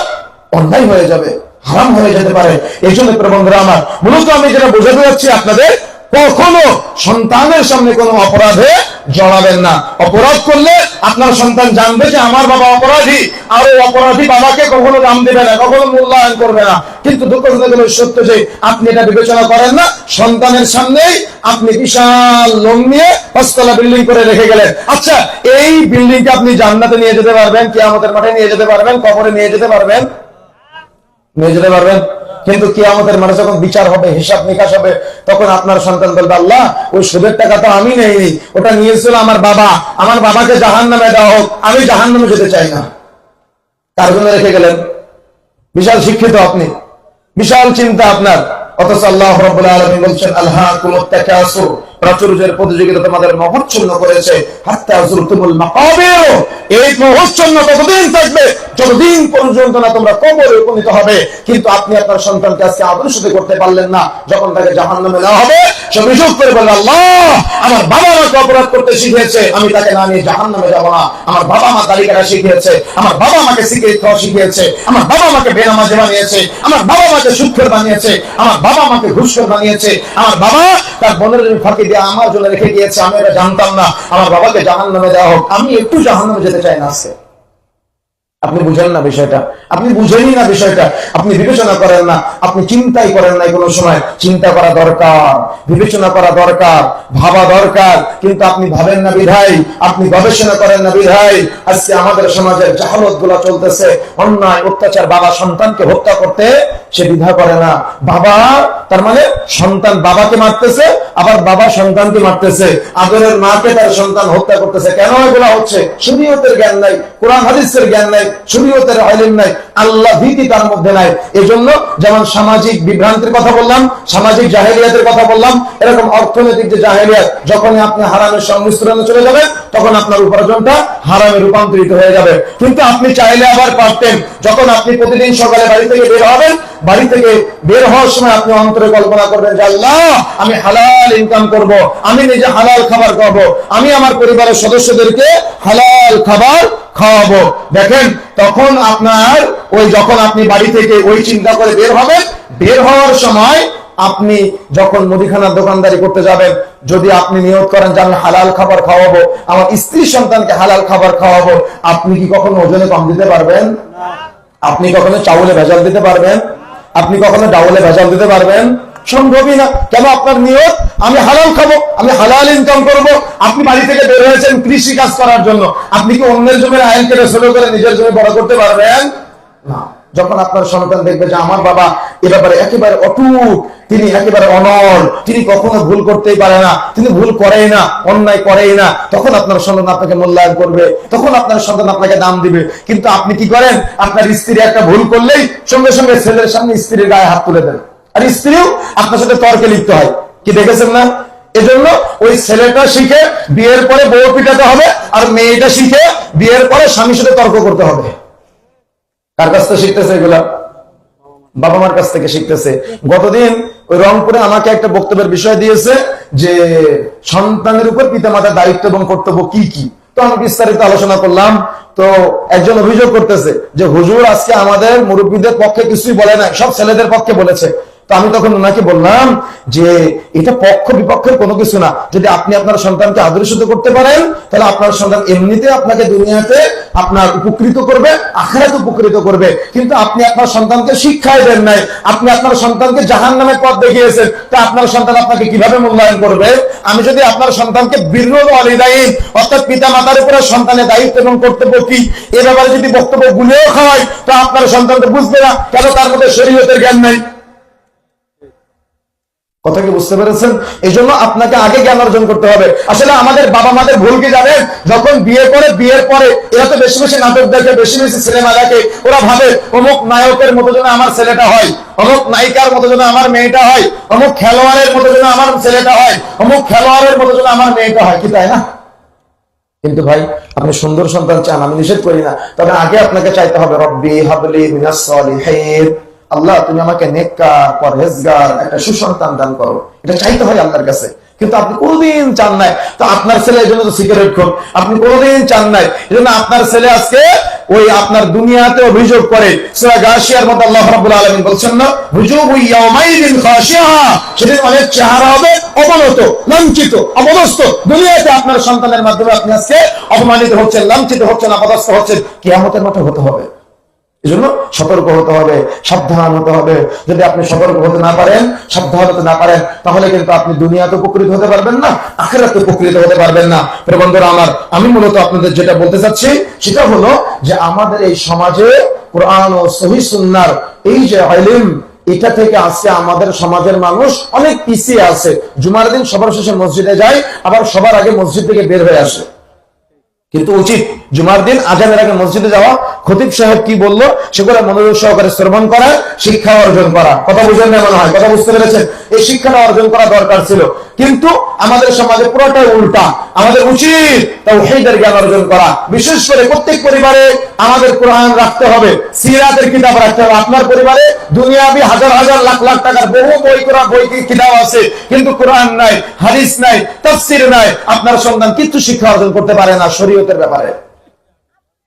অন্যায় হয়ে যাবে, হারাম হয়ে যেতে পারে। এই জন্য বন্ধুরা আমার, মূলত আমি যেটা বোঝাতে যাচ্ছি আপনাদের, কখনো সন্তানের সামনে কোনো অপরাধে জড়াবেন না। অপরাধ করলে আপনার সন্তান জানবে যে আমার বাবা অপরাধী, আর ওই অপরাধী বাবাকে কখনো দাম দেবে না, কখনো মূল্যায়ন করবে না। কিন্তু দুঃখজনক সত্য যে আপনি এটা বিবেচনা করেন না। সন্তানের সামনেই আপনি বিশাল লোন নিয়ে 5 তলা বিল্ডিং করে রেখে গেলেন। আচ্ছা, এই বিল্ডিংকে আপনি জান্নাতে নিয়ে যেতে পারবেন, কিয়ামতের মাঠে নিয়ে যেতে পারবেন, কবরে নিয়ে যেতে পারবেন? নিয়ে যেতে পারবেন। কিন্তু কিয়ামতের মাঠে যখন বিচার হবে, হিসাব নিকাশ হবে, তখন আপনার সন্তান বলবে, আল্লাহ ওই সুদের টাকা তো আমি নেইনি, ওটা নিয়েছিল আমার বাবা, আমার বাবাকে জাহান্নামে দেওয়া হোক, আমি জাহান্নামে যেতে চাই না। তার জন্য রেখে গেলেন। বিশাল শিক্ষিত আপনি, বিশাল চিন্তা আপনার, অথচ আল্লাহ রাব্বুল আলামিন বলছেন আলহাকুমুত তাকাসুর, প্রাচুর্যের প্রতিযোগিতা তোমাদের মহচ্ছন্ন করেছে, হাত্তা যুরতুমুল মাকাবির, এই মহচ্ছন্ন ততদিন থাকবে যতদিন পর্যন্ত না তোমরা কবরে উপনীত হবে। কিন্তু আপনি আপনার সন্তানকে আজকে আদর্শিত করতে পারলেন না। যখন তাকে জাহান্নামে নেওয়া হবে, সে অভিযোগ করে বলবে, আল্লাহ আমার বাবা আমাকে অপরাধ করতে শিখিয়েছে, আমি তাকে না নিয়ে জাহান্নামে যাব না। আমার বাবা আমার দাড়ি কাটা শিখিয়েছে, আমার বাবা আমাকে সিগারেট খাওয়া শিখিয়েছে, আমার বাবা আমাকে বেনামাজি বানিয়েছে, আমার বাবা আমাকে সুদখোর বানিয়েছে, আমার বাবা আমাকে ঘুষখোর বানিয়েছে, আমার বাবা তার বোনের জন্য ফাঁকি দিয়ে আমার জন্য রেখে গিয়েছে, আমি এটা জানতাম না। আমার বাবাকে জাহান্নামে দেওয়া হোক, আমি একটু জাহান্নামে যেতে চাই না আজকে। আপনি বুঝেন না বিষয়টা, আপনি বুঝেনই না বিষয়টা, আপনি বিবেচনা করেন না, আপনি চিন্তাই করেন নাই কোনো সময়। চিন্তা করা দরকার, বিবেচনা করা দরকার, ভাবা দরকার, কিন্তু আপনি ভাবেন না বিধায়, আপনি গবেষণা করেন না বিধায় আজকে আমাদের সমাজের জাহালত গুলা চলতেছে। অন্যায় অত্যাচার, বাবা সন্তানকে হত্যা করতে সে দ্বিধা করে না। বাবা তার মানে সন্তান বাবাকে মারতেছে, আবার বাবা সন্তানকে মারতেছে, আদরের মাকে তার সন্তান হত্যা করতেছে। কেন এগুলা হচ্ছে? শরীয়তের জ্ঞান নাই, কোরআন হাদিসের জ্ঞান নাই, শরীয়তের ইলম নাই, আল্লাহ ভীতি তার মধ্যে নাই। এজন্য যেমন সামাজিক বিভ্রান্তির কথা বললাম, সামাজিক জাহেলিয়াতের কথা বললাম, এরকম অর্থনৈতিক যে জাহেলিয়াত, যখনই আপনি হারামের সংমিশ্রণে চলে যাবেন তখন আপনার উপার্জনটা হারামে রূপান্তরিত হয়ে যাবে। কিন্তু আপনি চাইলে আবার পারতেন, যখন আপনি প্রতিদিন সকালে বাড়ি থেকে বের হবেন, বাড়ি থেকে বের হওয়ার সময় আপনি অন্তরে কল্পনা করবেন যে আল্লাহ আমি হালাল ইনকাম করব, আমি নিজে হালাল খাবার খাবো, আমি আমার পরিবারের সদস্যদেরকে হালাল খাবার খাওয়াবো। দেখেন তখন আপনার ওই যখন আপনি বাড়ি থেকে ওই চিন্তা করে বের হবেন, বের হওয়ার সময় আপনি যখন মুদিখানার দোকানদারি করতে যাবেন, যদি আপনি নিয়ত করেন যে আমি হালাল খাবার খাওয়াবো, আমার স্ত্রী সন্তানকে হালাল খাবার খাওয়াবো, আপনি কি কখনো ওজনে কম দিতে পারবেন? আপনি কখনো চাউলে ভেজাল দিতে পারবেন? আপনি কখনো ডাউলে ভেজাল দিতে পারবেন? সম্ভবই না। কেন? আপনার নিয়ত আমি হালাল খাবো, আমি হালাল ইনকাম করব। আপনি বাড়ি থেকে বের হয়েছেন কৃষি কাজ করার জন্য, আপনি কি অন্যের জমির আইন কেটে ছোট করে নিজের জমি বড় করতে পারবেন? না। যখন আপনার সন্তান দেখবে যে আমার বাবা এ ব্যাপারে একেবারে অটুট, তিনি একেবারে অনড়, তিনি কখনো ভুল করতেই পারে না, তিনি ভুল করেই না, অন্যায় করেই না, তখন আপনার সন্তান আপনাকে মূল্যায়ন করবে, তখন আপনার সন্তান আপনাকে দাম দিবে। কিন্তু আপনি কি করেন? আপনার স্ত্রী একটা ভুল করলেই সঙ্গে সঙ্গে ছেলের সামনে স্ত্রীর গায়ে হাত তুলে দেন, আর স্ত্রীও আপনার সাথে তর্কে লিপ্ত হয়। কি দেখেছেন না? এজন্য ওই ছেলেটা শিখে বিয়ের পরে বউ পিটাতে হবে, আর মেয়েটা শিখে বিয়ের পরে স্বামীর সাথে তর্ক করতে হবে। কার কাছ থেকে শিখতেছে এগুলা? বাবা মার কাছ থেকে শিখতেছে। গতদিন ওই রংপুরে আমাকে একটা বক্তব্যের বিষয় দিয়েছে যে সন্তানের উপর পিতামাতার দায়িত্ব এবং কর্তব্য কি কি। তো আমি বিস্তারিত আলোচনা করলাম। তো একজন অভিযোগ করতেছে যে হুজুর আজকে আমাদের মুরব্বীদের পক্ষে কিছুই বলে নাই, সব ছেলেদের পক্ষে বলেছে। তো আমি তখন ওনাকে বললাম যে এটা পক্ষ বিপক্ষের কোনো কিছু না। যদি আপনি আপনার সন্তানকে আদর্শিত করতে পারেন, তাহলে আপনার সন্তান এমনিতে আপনাকে দুনিয়াতে আপনার উপকৃত করবে, আখিরাতে উপকৃত করবে। কিন্তু আপনি আপনার সন্তানকে শিক্ষাই দেন নাই, আপনি আপনার সন্তানকে জাহান্নামের পথ দেখিয়েছেন, তা আপনার সন্তান আপনাকে কিভাবে মূল্যায়ন করবে? আমি যদি আপনার সন্তানকে বিরুল ওয়ালিদাইন অর্থাৎ পিতা মাতার উপরে সন্তানের দায়িত্ব এবং কর্তব্য কি এ ব্যাপারে যদি বক্তব্য গুলিয়েও খাওয়াই, তো আপনার সন্তান তো বুঝবে না, কেন? তার মধ্যে শরীয়তের জ্ঞান নাই। কথা কি বুঝতে পেরেছেন? এই জন্য আপনাকে আগে জ্ঞান অর্জন করতে হবে। আসলে আমাদের বাবা মাদের ভুল কি জানেন? যখন বিয়ে করে, বিয়ের পরে এরা তো বেশি বেশি নাটক দেখে, বেশি বেশি সিনেমা দেখে। ওরা ভাবে অমুক নায়কের মতো যেন আমার ছেলেটা হয়, অমুক নায়িকার মতো যেন আমার মেয়েটা হয়, অমুক খেলোয়াড়ের মতো যেন আমার ছেলেটা হয়, অমুক খেলোয়াড়ের মতো যেন আমার মেয়েটা হয়। কি তাই না? কিন্তু ভাই, আপনি সুন্দর সন্তান চান, আমি নিষেধ করি না, তবে আগে আপনাকে চাইতে হবে রব্বি হাবলি মিনাস সালিহিন, আল্লাহ তুমি আমাকে নেককার পরহেজগার একটা সুসন্তান দান করো। এটা চাইতে হয় আল্লাহর কাছে। কিন্তু আপনি কোনদিন চান নাই তো আপনার ছেলে এই জন্য তো সিগারেট খোর, আপনি কোনদিন চান নাই এই জন্য আপনার ছেলে আজকে ওই আপনার দুনিয়াতে অভিযোগ করে। সূরা গাশিয়ার মধ্যে আল্লাহ রাব্বুল আলামিন বলছেন না, হুজুবু ইয়াউমাইদিন খাশিয়া, সেদিন অনেক চেহারা হবে অবনত, লাঞ্ছিত, অপদস্থ। দুনিয়াতে আপনার সন্তানের মাধ্যমে আপনি আজকে অপমানিত হচ্ছেন, লাঞ্ছিত হচ্ছেন, অপদস্থ হচ্ছেন, কিয়ামতের মাঠে হতে হবে। এজন্য সতর্ক হতে হবে, সাবধান হতে হবে। যদি আপনি সতর্ক হতে না পারেন, সাবধান হতে না পারেন, তাহলে কিন্তু আপনি দুনিয়াতে উপকৃত হতে পারবেন না, আখিরাতে উপকৃত হতে পারবেন না। প্রিয় বন্ধুরা আমার, আমি মূলত আপনাদের যেটা বলতে চাচ্ছি সেটা হলো যে আমাদের এই সমাজে কোরআন ও সহিহ সুন্নাহর এই যে ইলম, এটা থেকে আজকে আমাদের সমাজের মানুষ অনেক পিছিয়ে আছে। জুমার দিন সবার শেষে মসজিদে যায়, আবার সবার আগে মসজিদ থেকে বের হয়ে আসে। কিন্তু উচিত জুমার দিন আজানের আগে মসজিদে যাওয়া, খতিব সাহেব কি বললো সেগুলো মনোযোগ সহকারে শ্রবণ করা, শিক্ষা অর্জন করা। কথা বুঝেন না মনে হয়? কথা বুঝতে পেরেছেন? এই শিক্ষাটা অর্জন করা দরকার ছিল, কিন্তু আমাদের সমাজে পুরোটাই উল্টা। আমাদের উচিত তাওহীদের জ্ঞান অর্জন করা। বিশেষ করে প্রত্যেক পরিবারে আমাদের কোরআন রাখতে হবে, সিরাতের কিতাব রাখতে হবে। আপনার পরিবারে দুনিয়াবি হাজার হাজার লাখ লাখ টাকার বহু বই করা বই কিতাব আছে, কিন্তু কোরআন নাই, হাদিস নাই, তাফসীর নাই। আপনার সন্তান কিছু শিক্ষা অর্জন করতে পারে না শরীয়তের ব্যাপারে।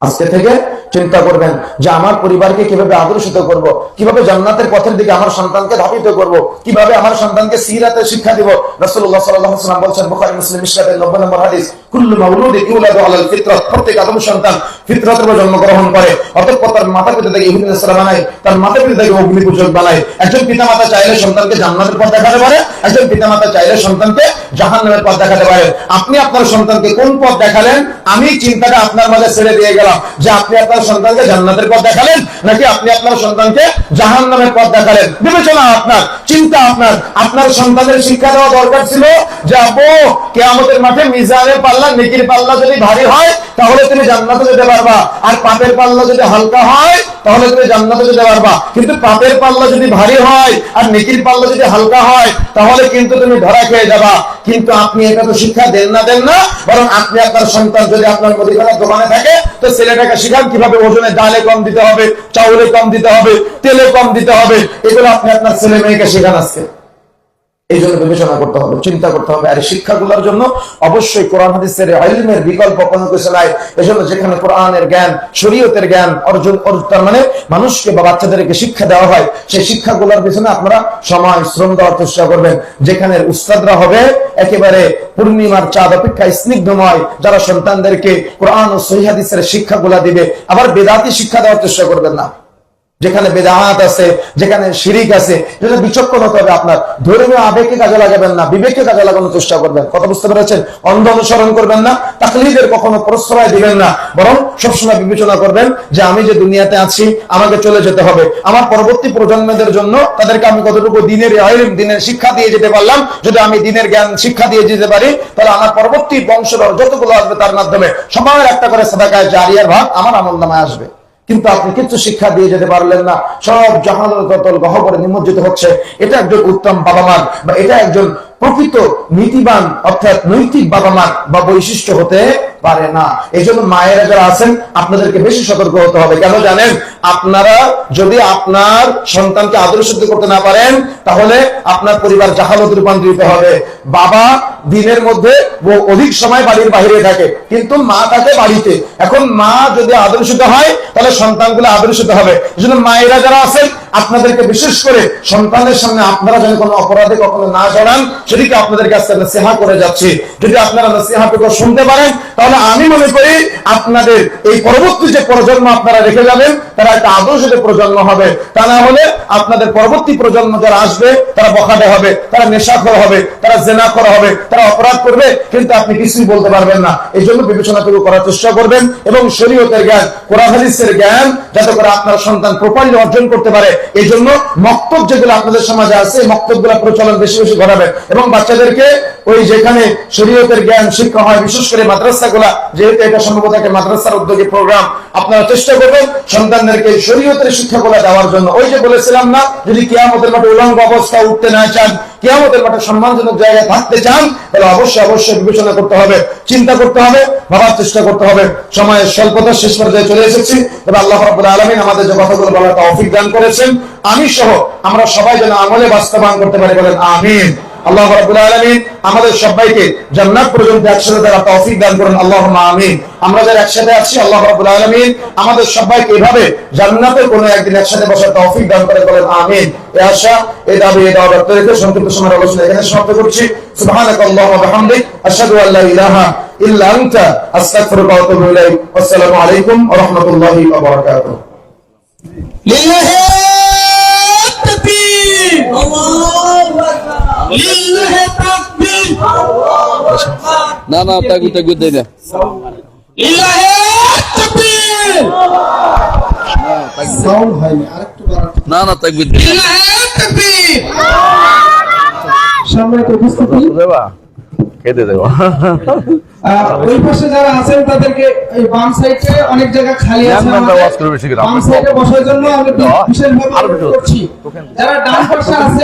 আজকে থেকে চিন্তা করবেন যে আমার পরিবারকে কিভাবে আদর্শিত করব, কিভাবে জান্নাতের পথের দিকে আমার সন্তানকে ধাবিত করব, কিভাবে আমার সন্তানকে সিরাতের শিক্ষা দিব। রাসূলুল্লাহ সাল্লাল্লাহু আলাইহি ওয়াসাল্লাম বলেছেন, বুখারী মুসলিম মিশকাতের 90 নম্বর হাদিস, কুল্লু মাউলুদিন ইউলাদু আলাল ফিতরাহ, প্রত্যেক আদম সন্তান ফিতরাতের উপর জন্মগ্রহণ করে, অতঃপর তার মাতা-পিতা থেকে ইহুদি নাসারা বানায়, তার মাতা-পিতা থেকে অগ্নি পূজক বানায়। একজন পিতামাতা চাইলে সন্তানকে জান্নাতের পথ দেখাতে পারে, একজন পিতামাতা চাইলে সন্তানকে জাহান্নামের পথ দেখাতে পারে। আপনি আপনার সন্তানকে কোন পথ দেখালেন? আমি চিন্তাটা আপনার মাঝে ছেড়ে দিয়ে গেলাম যে আপনি আপনার সন্তানকে জান্নাতের পথ দেখালেন নাকি আপনি আপনার সন্তানকে জাহান্নামের পথ দেখালেন। বিবেচনা আপনার, চিন্তা আপনার। আপনার সন্তানের শিক্ষা দেওয়া দরকার ছিল যে আপু, কিয়ামতের মাঠে মিজানের পাল্লা, নেকির পাল্লা যদি ভারী হয় তাহলে তুমি জান্নাতে যেতে পারবা, আর পাপের পাল্লা যদি হালকা হয় তাহলে তুমি জান্নাতে যেতে পারবা। কিন্তু পাপের পাল্লা যদি ভারী হয় আর নেকির পাল্লা যদি হালকা হয় তাহলে কিন্তু তুমি ধরা খেয়ে যাবা। কিন্তু আপনি এটা তো শিক্ষা দেন না, বরং আপনি আপনার সন্তান যদি আপনার মুদিখানার দোকানে থাকে তো ছেলেটাকে শিখান কিভাবে ওজনে ডালে কম দিতে হবে, চাউলে কম দিতে হবে, তেলে কম দিতে হবে। এগুলো আপনি আপনার ছেলে মেয়েকে শেখান আজকে। এই জন্য বিবেচনা করতে হবে, চিন্তা করতে হবে। আর শিক্ষাগুলোর জন্য অবশ্যই কোরআন হাদিসের ইলমের বিকল্প কোনো কিছু নাই। এজন্য যেখানে কোরআনের জ্ঞান, শরীয়তের জ্ঞান অর্জন, তার মানে মানুষকে বা বাচ্চাদেরকে শিক্ষা দেওয়া হয়, সেই শিক্ষাগুলোর পিছনে আপনারা সময় শ্রম দেওয়ার চেষ্টা করবেন। যেখানে উস্তাদরা হবে একেবারে পূর্ণিমার চাঁদ অপেক্ষা স্নিগ্ধময়, যারা সন্তানদেরকে কোরআন ও সহিহ হাদিসের শিক্ষাগুলা দিবে। আবার বেদাতি শিক্ষা দেওয়ার চেষ্টা করবেন না। যেখানে বেদাত আছে, যেখানে শিরিক আছে, যেটা বিচক্ষণ হতে হবে। আপনার ধর্মীয় আবেগকে কাজে লাগাবেন না, বিবেককে কাজে লাগানোর চেষ্টা করবেন। কথা বুঝতে পেরেছেন? অন্ধ অনুসরণ করবেন না, তাকলিদের কখনো প্রশ্রয় দিবেন না, বরং সবসময় বিবেচনা করবেন যে আমি যে দুনিয়াতে আছি আমাকে চলে যেতে হবে। আমার পরবর্তী প্রজন্মদের জন্য তাদেরকে আমি কতটুকু দিনের ইলম, দিনের শিক্ষা দিয়ে যেতে পারলাম। যদি আমি দিনের জ্ঞান শিক্ষা দিয়ে যেতে পারি তাহলে আমার পরবর্তী বংশধর যতগুলো আসবে তার মাধ্যমে সবার একটা করে সাদাকায়ে জারিয়ার ভাগ আমার আমলনামায় আসবে। কিন্তু আপনি কিছু শিক্ষা দিয়ে যেতে পারলেন না, সব জাহালাত গহ্বরে নিমজ্জিত হচ্ছে। এটা একজন উত্তম বাবা মার বা এটা একজন প্রকৃত নীতিবান অর্থাৎ নৈতিক বাবা মার বা বৈশিষ্ট্য হতে পারে না। এই জন্য মায়েরা যারা আছেন আপনাদেরকে বেশি সতর্ক হতে হবে। কেন জানেন? আপনারা যদি আপনার সন্তানকে আদর্শিত করতে না পারেন তাহলে আপনার পরিবার জাহালত রূপান্তরিত হবে। বাবা দিনের মধ্যে অধিক সময় বাড়ির বাইরে থাকে, কিন্তু মা থাকে বাড়িতে। এখন মা যদি আদর্শিত হয় তাহলে সন্তানগুলো আদর্শিত হবে। এই জন্য মায়েরা যারা আছেন আপনাদেরকে বিশেষ করে সন্তানের সামনে আপনারা যেন কোনো অপরাধে কখনো না জড়ান, সেদিকে আপনাদের কাছে নসিহা করে যাচ্ছি। যদি আপনারা নসিহাটুকু শুনতে পারেন তাহলে আমি মনে করি আপনাদের এই পরবর্তী যে প্রজন্ম আপনারা রেখে যাবেন তারা একটা আদর্শিত প্রজন্ম হবে। তা না হলে আপনাদের পরবর্তী প্রজন্ম যারা আসবে তারা বখাটে হবে, তারা নেশাখোর হবে, তারা জেনাখোর হবে, তারা অপরাধ করবে, কিন্তু আপনি কিছুই বলতে পারবেন না। এই জন্য বিবেচনাটুকু করার চেষ্টা করবেন এবং শরীয়তের জ্ঞান, কোরআন হাদিসের জ্ঞান যাতে করে আপনার সন্তান প্রপারলি অর্জন করতে পারে, এই জন্য মক্তব যেগুলো আপনাদের সমাজে আছে এই মক্তবগুলো প্রচলন বেশি বেশি ঘটাবেন এবং বাচ্চাদেরকে ওই যেখানে শরীয়তের জ্ঞান শিক্ষা হয় বিশেষ করে মাদ্রাসাগুলা, যেহেতু এটা সম্ভবত একটা মাদ্রাসার উদ্যোগী প্রোগ্রাম, আপনারা চেষ্টা করবেন সন্তানদেরকে শরীয়তের শিক্ষাগুলা দেওয়ার জন্য। ওই যে বলেছিলাম না, যদি কিয়ামতের মাঠে উলঙ্গ অবস্থা উঠতে না চান, কিয়ামতের মাঠে সম্মানজনক জায়গায় থাকতে চান, তাহলে অবশ্যই অবশ্যই বিবেচনা করতে হবে, চিন্তা করতে হবে, ভাবার চেষ্টা করতে হবে। সময়ের স্বল্পতা শেষ পর্যায়ে চলে এসেছি, তবে আল্লাহ রাব্বুল আলামিন আমাদের যে কথাগুলো বলার তৌফিক দান করেছেন, আমি সহ আমরা সবাই যেন আমলে বাস্তবায়ন করতে পারি, বলেন আমিন। আল্লাহ রাব্বুল আলামিন আমাদের সবাইকে জান্নাত পর্যন্ত একসাথে যাওয়ার তৌফিক দান করুন, আল্লাহুম্মা আমিন। আমরা যারা একসাথে আছি আল্লাহ রাব্বুল আলামিন আমাদের সবাইকে এভাবে জান্নাতের কোনো একদিন একসাথে বসার তৌফিক দান করে, বলেন আমিন। এই আশা, এই দাবি, এই দাওয়া ব্যক্ত রেখে সংক্ষিপ্ত সময়ের আলোচনা এখানে সমাপ্ত করছি। সুবহানাকাল্লাহুম্মা ওয়া বিহামদিক, আশহাদু আল্লা ইলাহা ইল্লা আনতা, আস্তাগফিরুকা ওয়া আতুবু ইলাইক। আসসালামু আলাইকুম ওয়া রাহমাতুল্লাহি ওয়া বারাকাতুহু। লিল্লাহি তাকবীর, আল্লাহু আকবার, লিল্লাহি তাকবীর, না না তাকবীর দেই না, লিল্লাহি তাকবীর, সাউন্ড হয়নি, আরেকটু বাড়াতে। না না তাকবীর দেই লিল্লাহি তাকবীর। সম্মানিত উপস্থিতি, দেবা খেতে দেবা। ওই পাশে যারা আছেন তাদেরকে এই বাম সাইডে অনেক জায়গা খালি আছে, বাম সাইডে বসার জন্য আমি বিশেষভাবে অনুরোধ করছি। যারা ডান পাশে আছেন